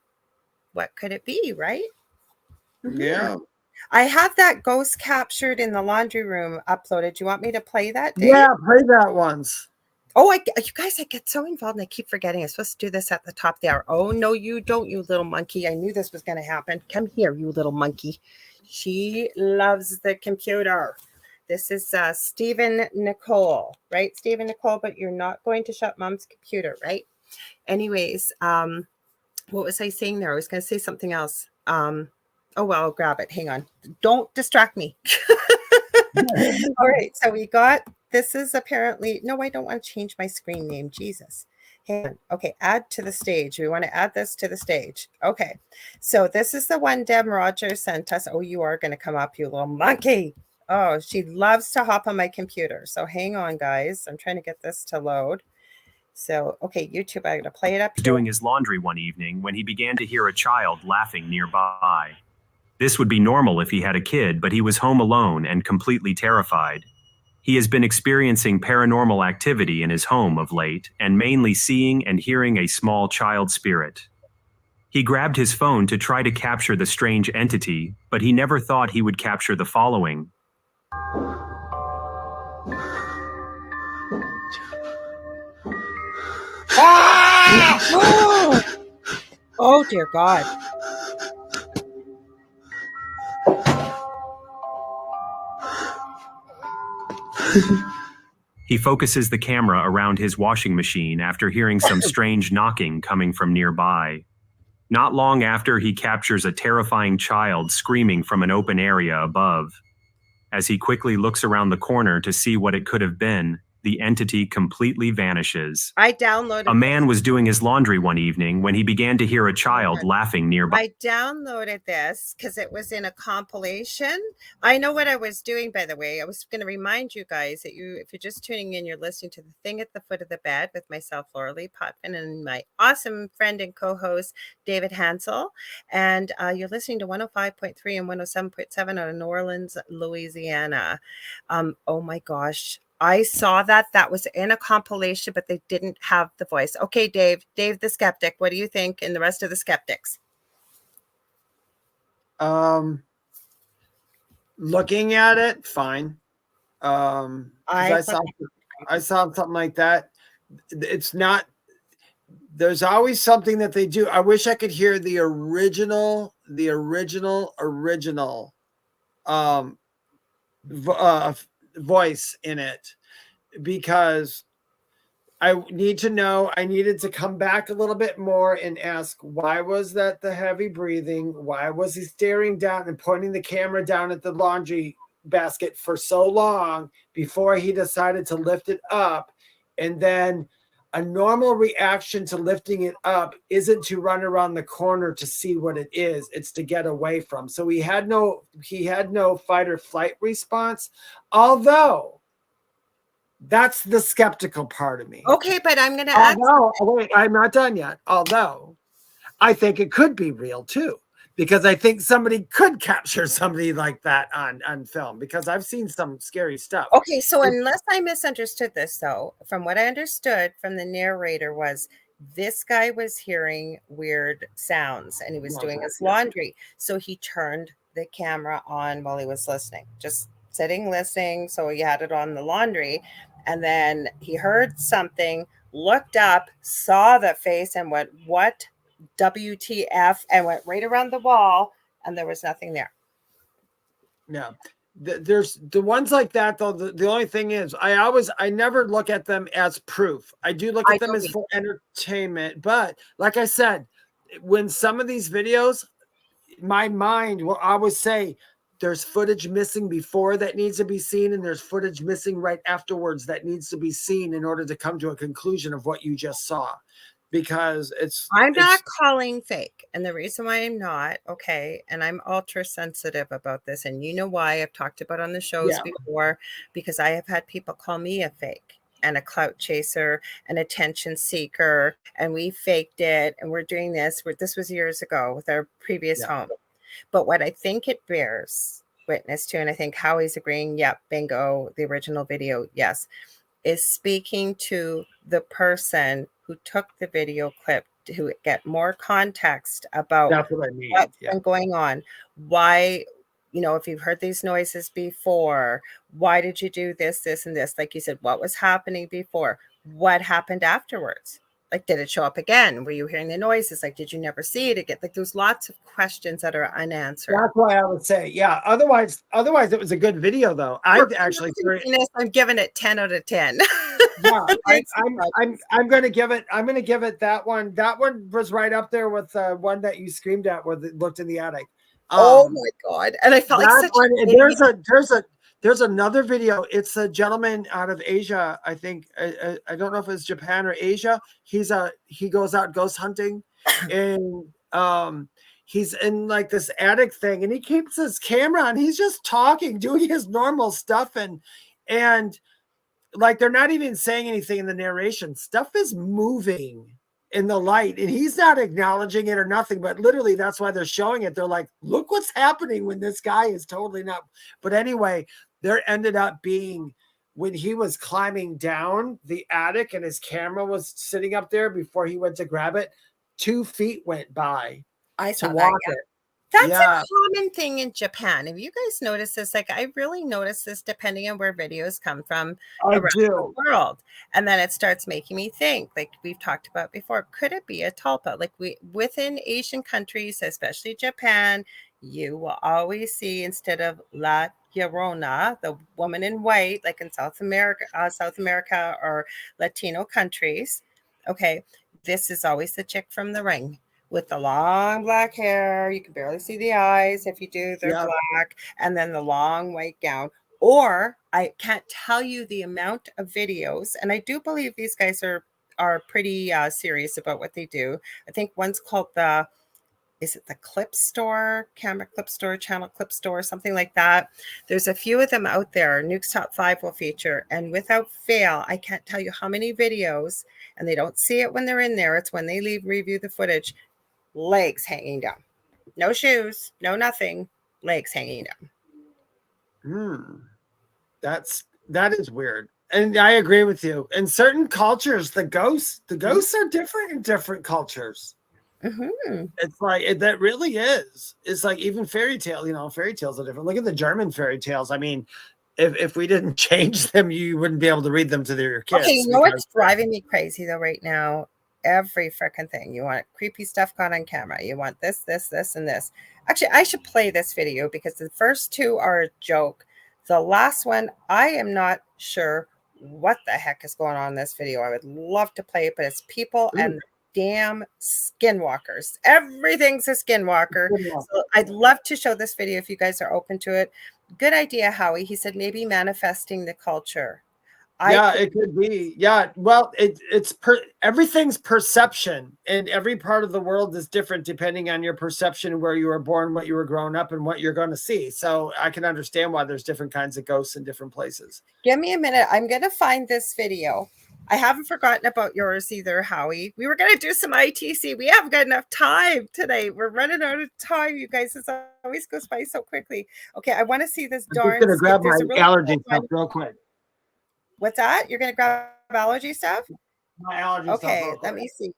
what could it be, right? Yeah. I have that ghost captured in the laundry room uploaded. Do you want me to play that, Dave? Yeah, play that once. Oh, you guys, I get so involved and I keep forgetting. I'm supposed to do this at the top there. Oh, no, you don't, you little monkey. I knew this was going to happen. Come here, you little monkey. She loves the computer. This is Stephen Nicole, right? Stephen Nicole, but you're not going to shut mom's computer, right? Anyways, what was I saying there? I was going to say something else. Oh, well, I'll grab it. Hang on. Don't distract me. All right. So we got, this is apparently, no, I don't want to change my screen name. Jesus. Hang on. Okay. Add to the stage. We want to add this to the stage. Okay. So this is the one Deb Rogers sent us. Oh, you are going to come up, you little monkey. Oh, she loves to hop on my computer. So hang on, guys. I'm trying to get this to load. So, okay, YouTube, I'm going to play it up here. Doing his laundry one evening when he began to hear a child laughing nearby. This would be normal if he had a kid, but he was home alone and completely terrified. He has been experiencing paranormal activity in his home of late and mainly seeing and hearing a small child spirit. He grabbed his phone to try to capture the strange entity, but he never thought he would capture the following. Oh, dear God. He focuses the camera around his washing machine after hearing some strange knocking coming from nearby. Not long after, he captures a terrifying child screaming from an open area above. As he quickly looks around the corner to see what it could have been, the entity completely vanishes. I downloaded. A man was doing his laundry one evening when he began to hear a child laughing nearby. I downloaded this because it was in a compilation. I know what I was doing, by the way. I was going to remind you guys that if you're just tuning in, you're listening to The Thing at the Foot of the Bed with myself, Lorilei Potvin, and my awesome friend and co-host, David Hanzel. And you're listening to 105.3 and 107.7 out of New Orleans, Louisiana. Oh my gosh. I saw that was in a compilation, but they didn't have the voice. Okay, Dave the skeptic, what do you think? And the rest of the skeptics? Looking at it, fine. I saw something like that. It's not, there's always something that they do. I wish I could hear the original voice in it, because I needed to come back a little bit more and ask, why was that the heavy breathing? Why was he staring down and pointing the camera down at the laundry basket for so long before he decided to lift it up? And then a normal reaction to lifting it up isn't to run around the corner to see what it is. It's to get away from. So he had no fight or flight response, although that's the skeptical part of me. Okay, but I'm going to ask. Wait, I'm not done yet. Although I think it could be real too, because I think somebody could capture somebody like that on film, because I've seen some scary stuff. Okay, so unless I misunderstood this, though, from what I understood from the narrator was this guy was hearing weird sounds and he was doing his laundry. So he turned the camera on while he was listening, just sitting, listening. So he had it on the laundry. And then he heard something, looked up, saw the face and went, what? WTF, and went right around the wall, and there was nothing there. Yeah. There's the ones like that, though. The only thing is, I never look at them as proof. I do look at them as for entertainment. But like I said, when some of these videos, my mind will always say, there's footage missing before that needs to be seen, and there's footage missing right afterwards that needs to be seen in order to come to a conclusion of what you just saw. Because I'm not calling fake. And the reason why I'm not, okay, and I'm ultra sensitive about this, and you know why, I've talked about on the shows before, because I have had people call me a fake. and a clout chaser, an attention seeker, and we faked it, and we're doing this. This was years ago with our previous home. But what I think it bears witness to, and I think Howie's agreeing, yep, bingo, the original video, yes, is speaking to the person who took the video clip to get more context about That's what I mean. what's been going on. Why, you know, if you've heard these noises before, why did you do this, this, and this? Like you said, what was happening before? What happened afterwards? Like, did it show up again? Were you hearing the noises? Like, did you never see it again? Like, there's lots of questions that are unanswered. That's why I would say, yeah. Otherwise, it was a good video, though. I've actually, I'm giving it 10 out of 10. yeah, I'm going to give it. I'm going to give it that one. That one was right up there with the one that you screamed at, where it looked in the attic. Oh my God! And I felt like such one, there's another video. It's a gentleman out of Asia. I think I don't know if it's Japan or Asia. He goes out ghost hunting, and he's in like this attic thing, and he keeps his camera on. He's just talking, doing his normal stuff, and like they're not even saying anything in the narration. Stuff is moving in the light, and he's not acknowledging it or nothing, but literally that's why they're showing it. They're like, look what's happening when this guy is totally not. But anyway, there ended up being, when he was climbing down the attic and his camera was sitting up there before he went to grab it, 2 feet went by. I saw to that. walk Yeah. it. That's Yeah. a common thing in Japan. Have you guys noticed this? Like, I really noticed this depending on where videos come from I around do. the world. And then it starts making me think, like we've talked about before, could it be a tulpa? Like, within Asian countries, especially Japan, you will always see, instead of La Llorona, the woman in white, like in South America or Latino countries, okay, this is always the chick from The Ring, with the long black hair. You can barely see the eyes. If you do, they're black. And then the long white gown. Or I can't tell you the amount of videos. And I do believe these guys are pretty serious about what they do. I think one's called is it the clip store, camera clip store, channel clip store, something like that. There's a few of them out there. Nuke's Top 5 will feature. And without fail, I can't tell you how many videos, and they don't see it when they're in there. It's when they review the footage. Legs hanging down, no shoes, no nothing, legs hanging down. That is weird, and I agree with you. In certain cultures, the ghosts are different in different cultures. Mm-hmm. It's like that really is. It's like even fairy tale. You know, fairy tales are different. Look at the German fairy tales. I mean, if we didn't change them, you wouldn't be able to read them to your kids. Okay, you know what's driving me crazy though right now? Every freaking thing. You want creepy stuff caught on camera. You want this, and this. Actually, I should play this video because the first two are a joke. The last one, I am not sure what the heck is going on in this video. I would love to play it, but it's people and damn skinwalkers. Everything's a skinwalker. So I'd love to show this video if you guys are open to it. Good idea, Howie. He said maybe manifesting the culture. It could be. Yeah. Well, everything's perception, and every part of the world is different depending on your perception, where you were born, what you were growing up, and what you're going to see. So I can understand why there's different kinds of ghosts in different places. Give me a minute. I'm going to find this video. I haven't forgotten about yours either, Howie. We were going to do some ITC. We haven't got enough time today. We're running out of time, you guys. This always goes by so quickly. Okay, I want to see this darn. I'm going to grab my allergy stuff real quick. What's that? You're going to grab allergy stuff? My allergy stuff. Okay, let me see.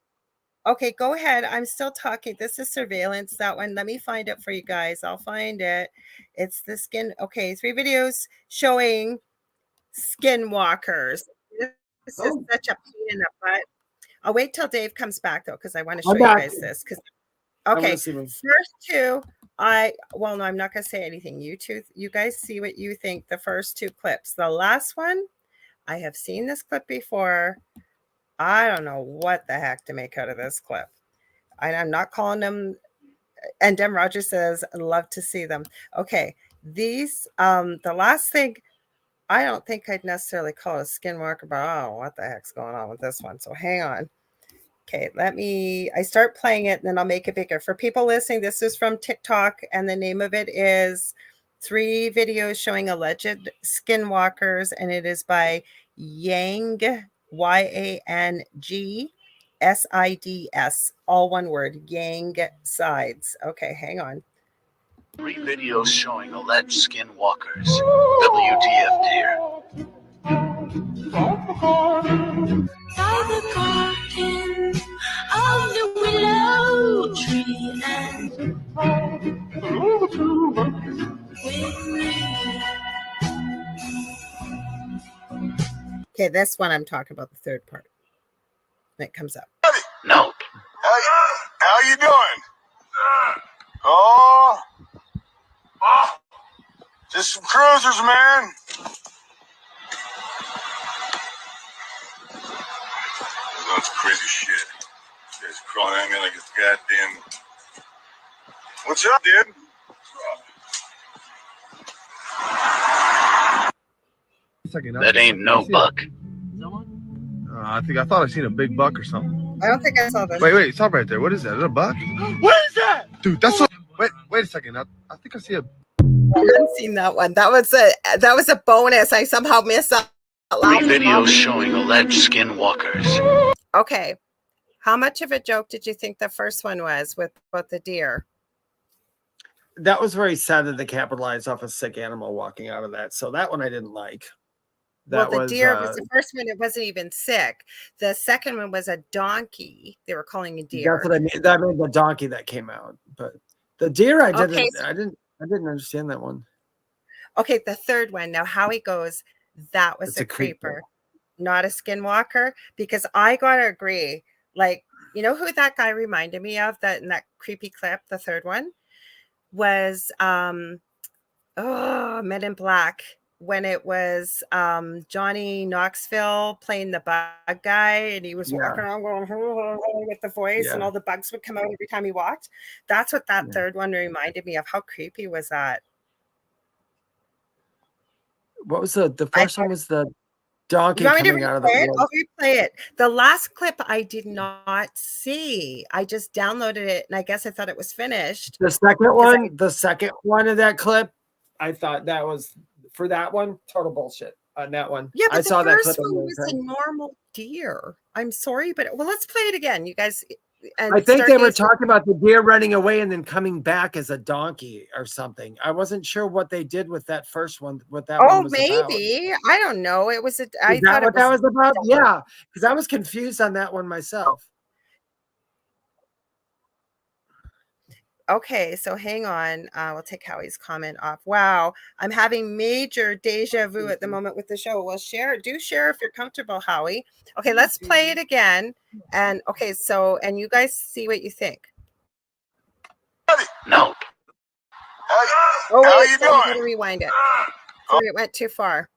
Okay, go ahead. I'm still talking. This is surveillance, that one. Let me find it for you guys. I'll find it. It's the skin. Okay, 3 videos showing skinwalkers. This is such a pain in the butt. I'll wait till Dave comes back, though, because I want to show you guys this. Okay, first two, well, no, I'm not going to say anything. You guys see what you think, the first 2 clips. The last one, I have seen this clip before. I don't know what the heck to make out of this clip. I'm not calling them. And Dem Rogers says, I'd love to see them. Okay. These, the last thing, I don't think I'd necessarily call it a skinwalker, but I don't know what the heck's going on with this one. So hang on. Okay. I start playing it and then I'll make it bigger. For people listening, this is from TikTok and the name of it is 3 videos showing alleged skinwalkers, and it is by Yang, YANG all one word, Yang sides. Okay, hang on. 3 videos showing alleged skinwalkers. WTF, dear. By the garden of the willow tree and with me. Okay, this one I'm talking about, the third part. It comes up. Nope. How you doing? Oh, just some cruisers, man. That's crazy shit. This guy's crawling at me like it's goddamn. What's up, dude? That ain't no buck. I thought I seen a big buck or something. I don't think I saw this. Wait, stop right there. What is that? Is that a buck? What is that? Dude, that's what. Wait a second. I think I see a. I haven't seen that one. That was a bonus. I somehow missed that. 3 videos showing alleged skinwalkers. Okay. How much of a joke did you think the first one was with the deer? That was very sad that they capitalized off a sick animal walking out of that. So that one I didn't like. That well, the deer was the first one. It wasn't even sick. The second one was a donkey. They were calling a deer. That's what I mean. That made the donkey that came out, but the deer I didn't. Okay, I didn't understand that one. Okay, the third one. Now, Howie goes, that was a creeper, not a skinwalker, because I gotta agree. Like, you know who that guy reminded me of? That in that creepy clip, the third one was Men in Black. When it was Johnny Knoxville playing the bug guy, and he was walking around going with the voice, and all the bugs would come out every time he walked. That's what that third one reminded me of. How creepy was that? What was the first one? Was the donkey coming out of the woods? I'll replay it. The last clip I did not see. I just downloaded it, and I guess I thought it was finished. The second one of that clip, I thought that was. For that one, total bullshit on that one. Yeah, but I saw that clip. First one was a normal deer. I'm sorry, but let's play it again, you guys. And I think they were talking about the deer running away and then coming back as a donkey or something. I wasn't sure what they did with that first one. What that one was maybe about. I don't know. It was I thought what that was about. Yeah, because I was confused on that one myself. Okay, so hang on. We'll take Howie's comment off. Wow, I'm having major deja vu at the moment with the show. Well, share if you're comfortable, Howie. Okay, let's play it again. And okay, so and you guys see what you think. No. How you doing? I'm gonna rewind it. Sorry, it went too far.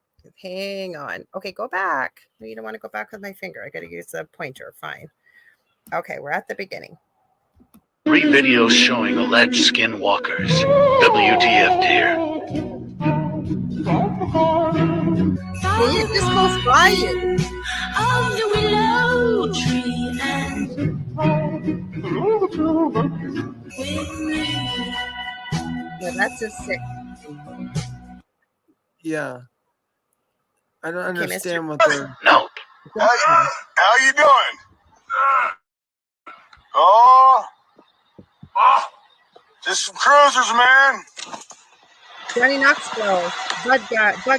Hang on. Okay, go back. No, you don't want to go back with my finger. I got to use the pointer. Fine. Okay, we're at the beginning. 3 videos showing alleged skinwalkers. WTF, dear. It just goes by you. Of the willow tree and with me. Yeah, that's a sick. Yeah. I don't understand what they're. No. How you doing? Oh, just some cruisers, man. Johnny Knoxville, bug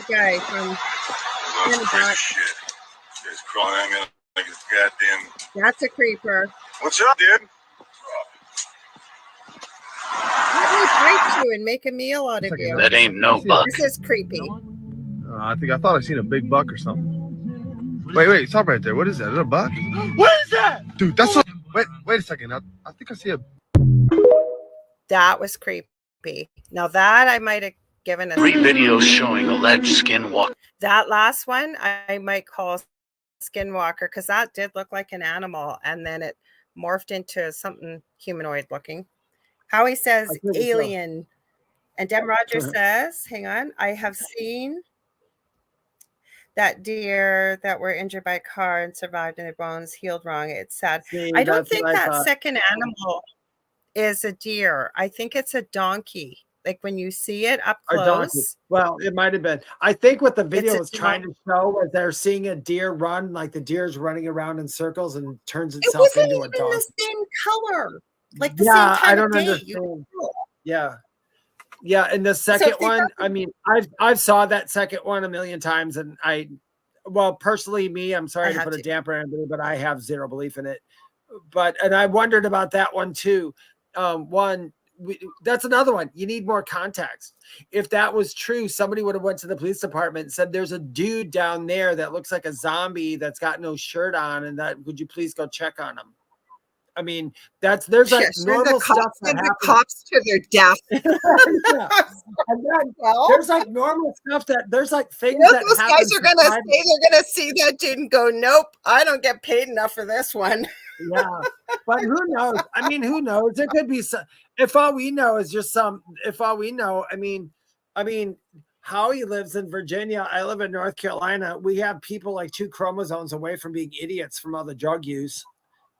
guy from. That's shit. This guy's crawling at me like it's goddamn. That's a creeper. What's up, dude? Let me fight you and make a meal out of you. That ain't no buck. This is creepy. I thought I seen a big buck or something. Wait, stop right there. What is that? Is that a buck? What is that? Dude, that's what. Wait a second. I think I see a. That was creepy. Now that I might have given 3 videos showing alleged skinwalker. That last one I might call skinwalker because that did look like an animal and then it morphed into something humanoid looking. Howie says alien. And Dem Rogers says, hang on, I have seen that deer that were injured by a car and survived and their bones healed wrong. It's sad. I don't think that second animal is a deer. I think it's a donkey. Like when you see it up Or donkey. close. Well, it might have been. I think what the video a was trying to show was they're seeing a deer run, like the deer is running around in circles and turns It itself wasn't into a even donkey. the same color, like the Yeah, same I time of don't day. understand. Yeah. Yeah, and the second they one, have- I mean, I've saw that second one a million times, and well, personally, I'm sorry to put a damper on it, but I have zero belief in it. And I wondered about that one too. That's another one. You need more context. If that was true, somebody would have went to the police department and said, "There's a dude down there that looks like a zombie that's got no shirt on, and that would you please go check on him?" I mean, there's like normal stuff that happens. The cops to their death. And then there's like normal stuff there's like things that those happen. guys are gonna say they're gonna see that dude and go, "Nope, I don't get paid enough for this one." Yeah, but who knows? I mean, who knows? It could be some. If all we know is just some. If all we know, I mean, Howie lives in Virginia. I live in North Carolina. We have people like 2 chromosomes away from being idiots from all the drug use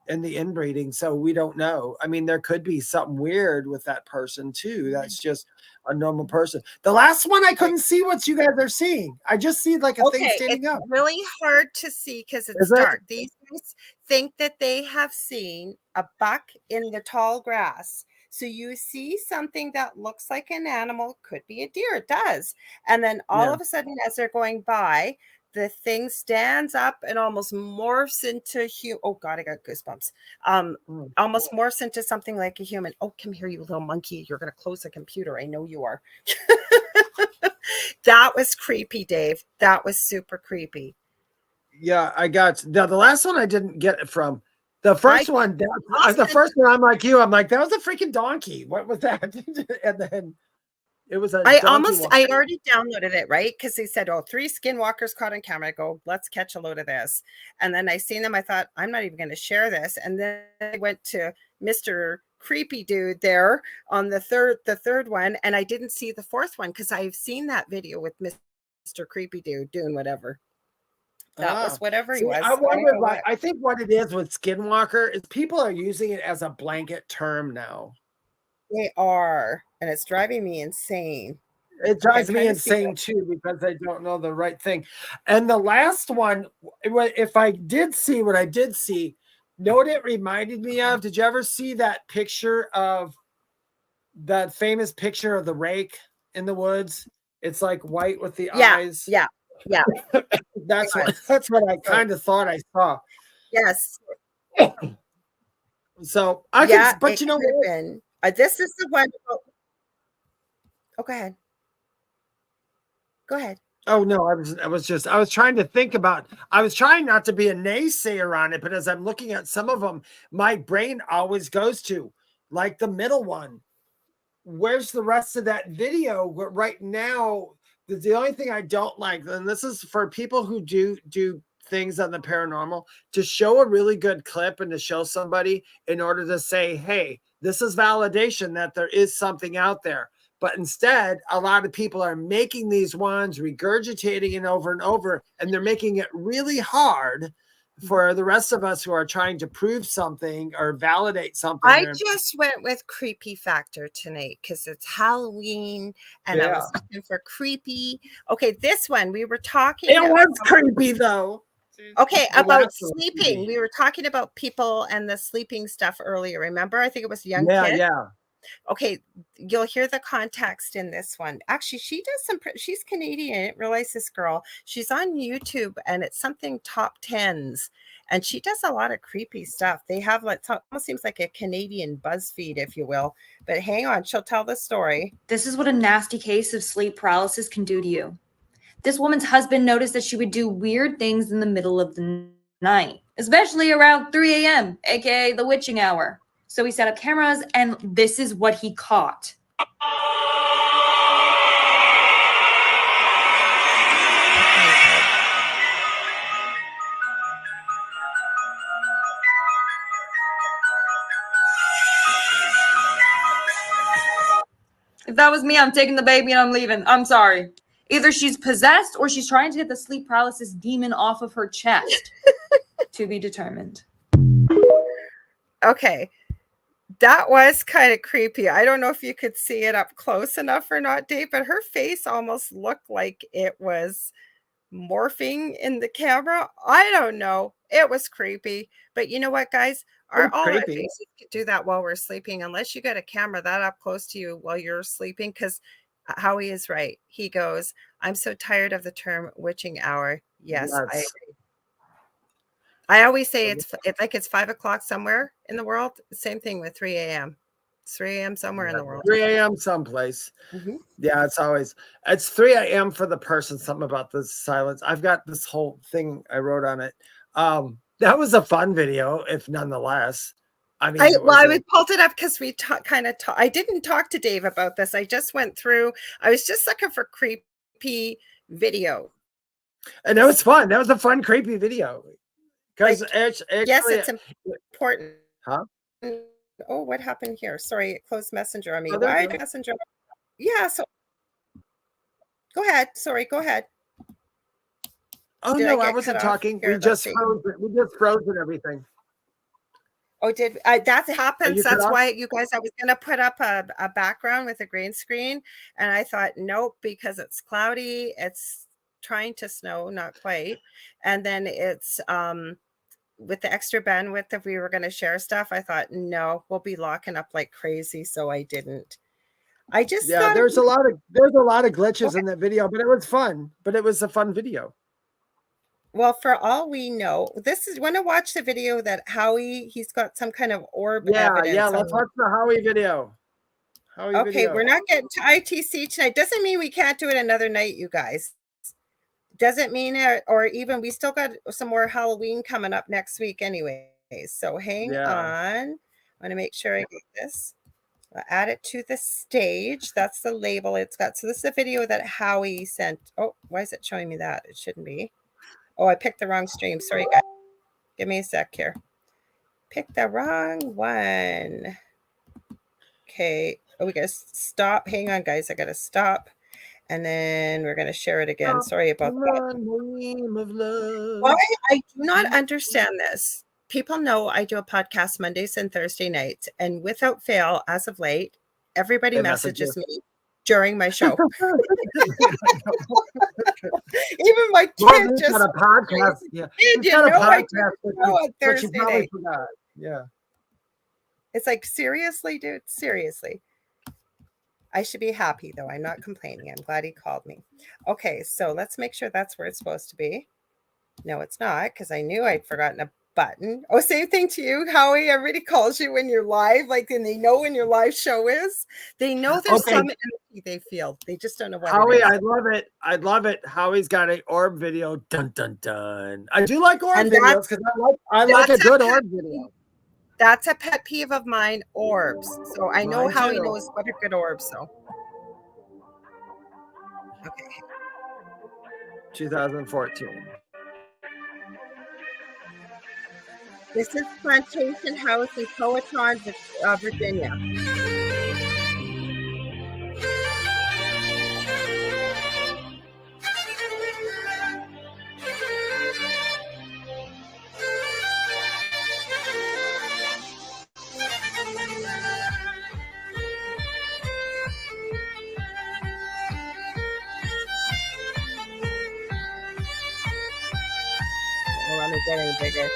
and the inbreeding. So we don't know. I mean, there could be something weird with that person too. That's just a normal person. The last one, I couldn't see what you guys are seeing. I just see like a thing standing up. It's really hard to see because it's dark. These guys think that they have seen a buck in the tall grass. So you see something that looks like an animal, could be a deer, it does. And then all of a sudden, as they're going by, the thing stands up and almost morphs into oh God, I got goosebumps. Almost morphs into something like a human. Oh, come here, you little monkey. You're gonna close the computer. I know you are. That was creepy, Dave. That was super creepy. Yeah, I got the last one I didn't get it from. The first one, the first one, I'm like you. I'm like, that was a freaking donkey. What was that? And then it was a I already downloaded it, right? Because they said, 3 skinwalkers caught on camera. I go, let's catch a load of this. And then I seen them. I thought, I'm not even going to share this. And then I went to Mr. Creepy Dude there on the third one. And I didn't see the fourth one because I've seen that video with Mr. Creepy Dude doing whatever. That was whatever he was. I wonder why. I think what it is with Skinwalker is people are using it as a blanket term now. They are, and it's driving me insane. It drives me insane too because I don't know the right thing. And the last one, if I did see what I did see, know what it reminded me of? Did you ever see that picture of that famous picture of the rake in the woods? It's like white with the eyes. Yeah. That's what I kind of thought I saw. Yes. So I can, but you know what? This is the one. Oh, go ahead. Go ahead. Oh no, I was trying to think about. I was trying not to be a naysayer on it, but as I'm looking at some of them, my brain always goes to like the middle one. Where's the rest of that video? Right now, the only thing I don't like, and this is for people who do things on the paranormal, to show a really good clip and to show somebody in order to say, hey, this is validation that there is something out there. But instead, a lot of people are making these ones, regurgitating it over and over, and they're making it really hard for the rest of us who are trying to prove something or validate something. I just went with creepy factor tonight because it's Halloween and I was looking for creepy. Okay, this one we were talking. It was creepy though. Okay, about sleeping. We were talking about people and the sleeping stuff earlier. Remember? I think it was young kid. Yeah. Okay, you'll hear the context in this one. Actually, she does she's Canadian. I didn't realize this girl. She's on YouTube and it's something top 10s. And she does a lot of creepy stuff. They have like almost seems like a Canadian BuzzFeed, if you will. But hang on, she'll tell the story. This is what a nasty case of sleep paralysis can do to you. This woman's husband noticed that she would do weird things in the middle of the night, especially around 3 a.m., aka the witching hour. So he set up cameras, and this is what he caught. If that was me, I'm taking the baby and I'm leaving. I'm sorry. Either she's possessed or she's trying to get the sleep paralysis demon off of her chest. To be determined. Okay. That was kind of creepy. I don't know if you could see it up close enough or not, Dave, but her face almost looked like it was morphing in the camera. I don't know. It was creepy. But you know what, guys? All our Creepy. faces could do that while we're sleeping, unless you got a camera that up close to you while you're sleeping. Because Howie is right. He goes, I'm so tired of the term witching hour. Yes, I Yes. agree. I always say it's like it's 5 o'clock somewhere in the world. Same thing with 3 a.m. It's 3 a.m. somewhere in the world. 3 a.m. someplace. Mhm. Yeah, it's 3 a.m. for the person. Something about the silence. I've got this whole thing I wrote on it. That was a fun video, if nonetheless. I mean, I pulled it up because we I didn't talk to Dave about this. I just went through. I was just looking for creepy video, and that was fun. That was a fun, creepy video. Because yes, it's important. Huh? Oh, what happened here? Sorry, it closed Messenger on me. Oh, Why Messenger? Yeah. So go ahead. Sorry, go ahead. Oh no, I wasn't talking. We just froze it. We just froze it. Everything. Oh, that happens? That's why, you guys, I was going to put up a background with a green screen, and I thought, nope, because it's cloudy. It's trying to snow, not quite. And then it's with the extra bandwidth, if we were going to share stuff, I thought, no, we'll be locking up like crazy. So I didn't. I just thought there's a lot of glitches in that video, but it was fun. But it was a fun video. Well, for all we know, this is want to watch the video that he's got some kind of orb evidence. Yeah, let's watch the Howie video. We're not getting to ITC tonight. Doesn't mean we can't do it another night, you guys. Doesn't mean it, or even we still got some more Halloween coming up next week anyway. So hang on. I want to make sure I get this. I'll add it to the stage. That's the label it's got. So this is a video that Howie sent. Oh, why is it showing me that? It shouldn't be. Oh, I picked the wrong stream. Sorry, guys. Give me a sec here. Picked the wrong one. Okay. Oh, we got to stop. Hang on, guys. I got to stop. And then we're going to share it again. Sorry about that. Why? I do not understand this. People know I do a podcast Mondays and Thursday nights. And without fail, as of late, everybody messages me during my show. Even my kid just got a podcast. Yeah, you got know, a podcast on Thursday night. Forgot. Yeah, it's like, seriously, dude, seriously. I should be happy though. I'm not complaining. I'm glad he called me. Okay, so let's make sure that's where it's supposed to be. No, it's not, because I knew I'd forgotten a button. Oh, same thing to you, Howie. Everybody calls you when you're live, like, and they know when your live show is. They know there's some energy they feel. They just don't know what. Howie, I love it. I love it. Howie's got an orb video. Dun dun dun. I do like orb videos because I like a good orb video. That's a pet peeve of mine, orbs. So I know Howie knows what a good orb. So okay. 2014. This is Plantation House in Powhatan, Virginia. Let me get any bigger.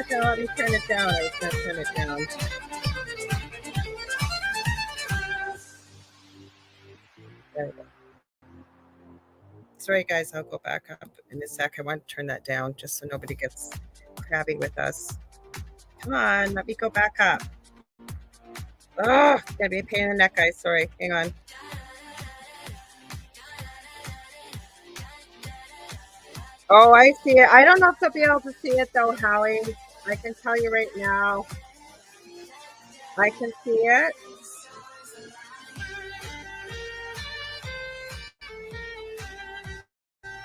Okay, let me turn it down. I was going to turn it down. There we go. Sorry, guys. I'll go back up in a sec. I want to turn that down just so nobody gets crabby with us. Come on, let me go back up. Oh, it's going to be a pain in the neck, guys. Sorry. Hang on. Oh, I see it. I don't know if they'll be able to see it, though, Howie. I can tell you right now. I can see it.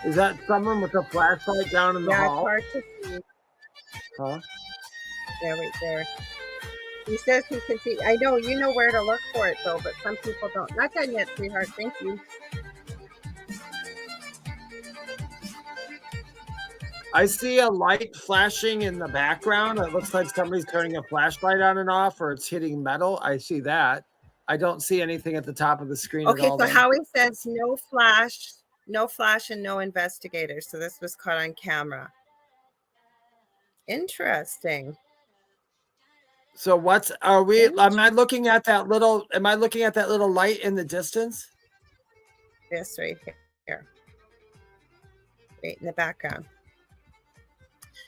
Is that someone with a flashlight down in the hall? Yeah, it's hard to see. Huh? Yeah, right there. He says he can see. I know you know where to look for it though, but some people don't. Not done yet, sweetheart. Thank you. I see a light flashing in the background. It looks like somebody's turning a flashlight on and off, or it's hitting metal. I see that. I don't see anything at the top of the screen at Okay, all. so though. Howie says no flash, and no investigators. So this was caught on camera. Interesting. So what's are we? Am I looking at that little? Am I looking at that little light in the distance? This right here, right in the background.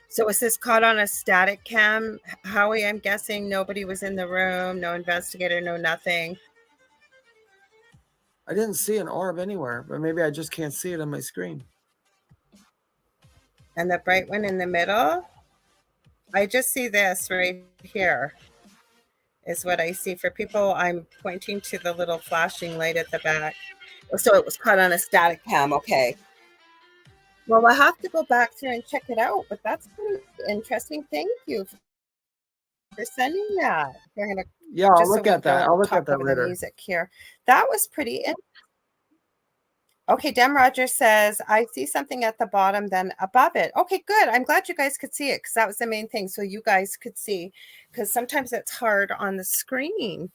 So was this caught on a static cam, Howie? I'm guessing nobody was in the room, no investigator, no nothing. I didn't see an orb anywhere, but maybe I just can't see it on my screen. And the bright one in the middle, I just see this right here is what I see. For people, I'm pointing to the little flashing light at the back. So it was caught on a static cam. Okay. Well, I'll have to go back there and check it out, but that's pretty interesting. Thank you for sending that. They're gonna, Yeah, I'll just so look we at that. don't I'll look talk at that over the later. music here. That was pretty interesting. Okay, Dem Rogers says, I see something at the bottom, then above it. Okay, good. I'm glad you guys could see it because that was the main thing. So you guys could see, because sometimes it's hard on the screen.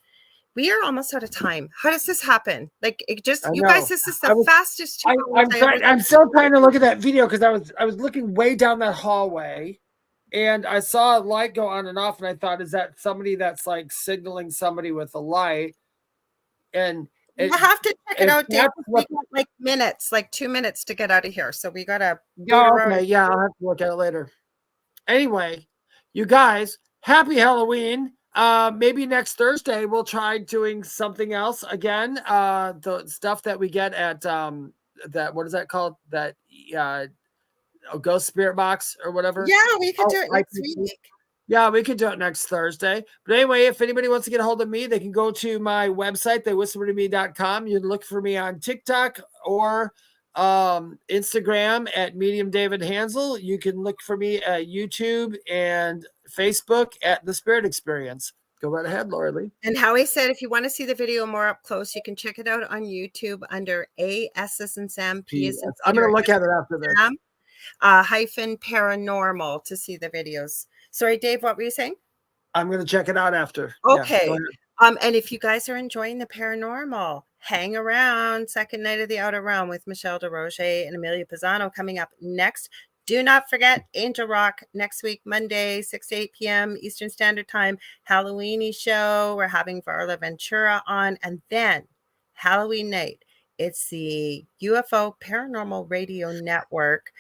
We are almost out of time. How does this happen? Like, it just, I you know. guys, this is the fastest. I'm still trying to look at that video because I was looking way down that hallway, and I saw a light go on and off, and I thought, is that somebody that's like signaling somebody with a light? And you have to check it out, Dave. that's We got like minutes, like 2 minutes to get out of here. So we gotta Oh, okay, yeah, I'll have to look at it later. Anyway, you guys, happy Halloween. Maybe next Thursday we'll try doing something else again. The stuff that we get at that, what is that called? That ghost spirit box or whatever. Yeah, we could do it next week. Yeah, we could do it next Thursday. But anyway, if anybody wants to get a hold of me, they can go to my website, theywhispertome.com. You can look for me on TikTok or Instagram at Medium David Hanzel. You can look for me at YouTube and Facebook at The Spirit Experience. Go right ahead, Lorilei. And Howie said, if you want to see the video more up close, you can check it out on YouTube under A.S. as in Sam, P as in I'm going to look at it after this. Hyphen paranormal to see the videos. Sorry, Dave, what were you saying? I'm going to check it out after. Okay. Yeah, and if you guys are enjoying the paranormal, hang around. Second night of the Outer Realm with Michelle DeRoche and Amelia Pisano coming up next. Do not forget Angel Rock next week, Monday, 6 to 8 p.m. Eastern Standard Time. Halloweeny show. We're having Varla Ventura on. And then Halloween night, it's the UFO Paranormal Radio Network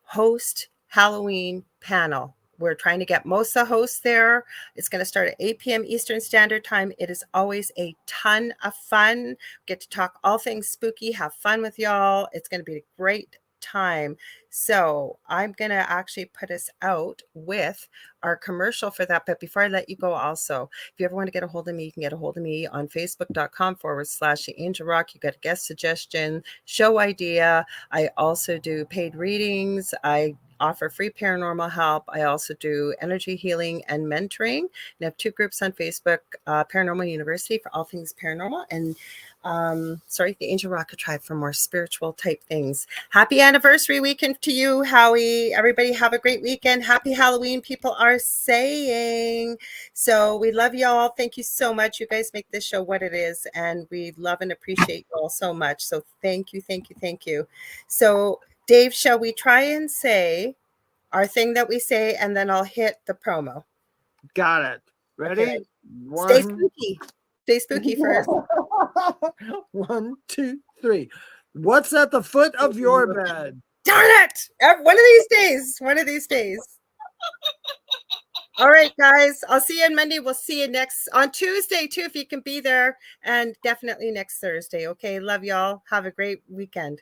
host Halloween panel. We're trying to get most of the hosts there. It's going to start at 8 p.m. Eastern Standard Time. It is always a ton of fun. Get to talk all things spooky, have fun with y'all. It's going to be a great time. So I'm going to actually put us out with our commercial for that. But before I let you go, also, if you ever want to get a hold of me, you can get a hold of me on Facebook.com/The Angel Rock. You got a guest suggestion, show idea. I also do paid readings. I offer free paranormal help. I also do energy healing and mentoring. And I have 2 groups on Facebook, Paranormal University for all things paranormal, and the Angel Rocket Tribe for more spiritual type things. Happy anniversary weekend to you, Howie. Everybody have a great weekend. Happy Halloween, people are saying. So we love y'all. Thank you so much. You guys make this show what it is, and we love and appreciate you all so much. So thank you, thank you, thank you. So Dave, shall we try and say our thing that we say, and then I'll hit the promo? Got it. Ready? Okay. Stay spooky. Stay spooky first. 1, 2, 3. What's at the foot of your bed? Darn it! One of these days. One of these days. All right, guys. I'll see you on Monday. We'll see you on Tuesday, too, if you can be there. And definitely next Thursday. Okay. Love y'all. Have a great weekend.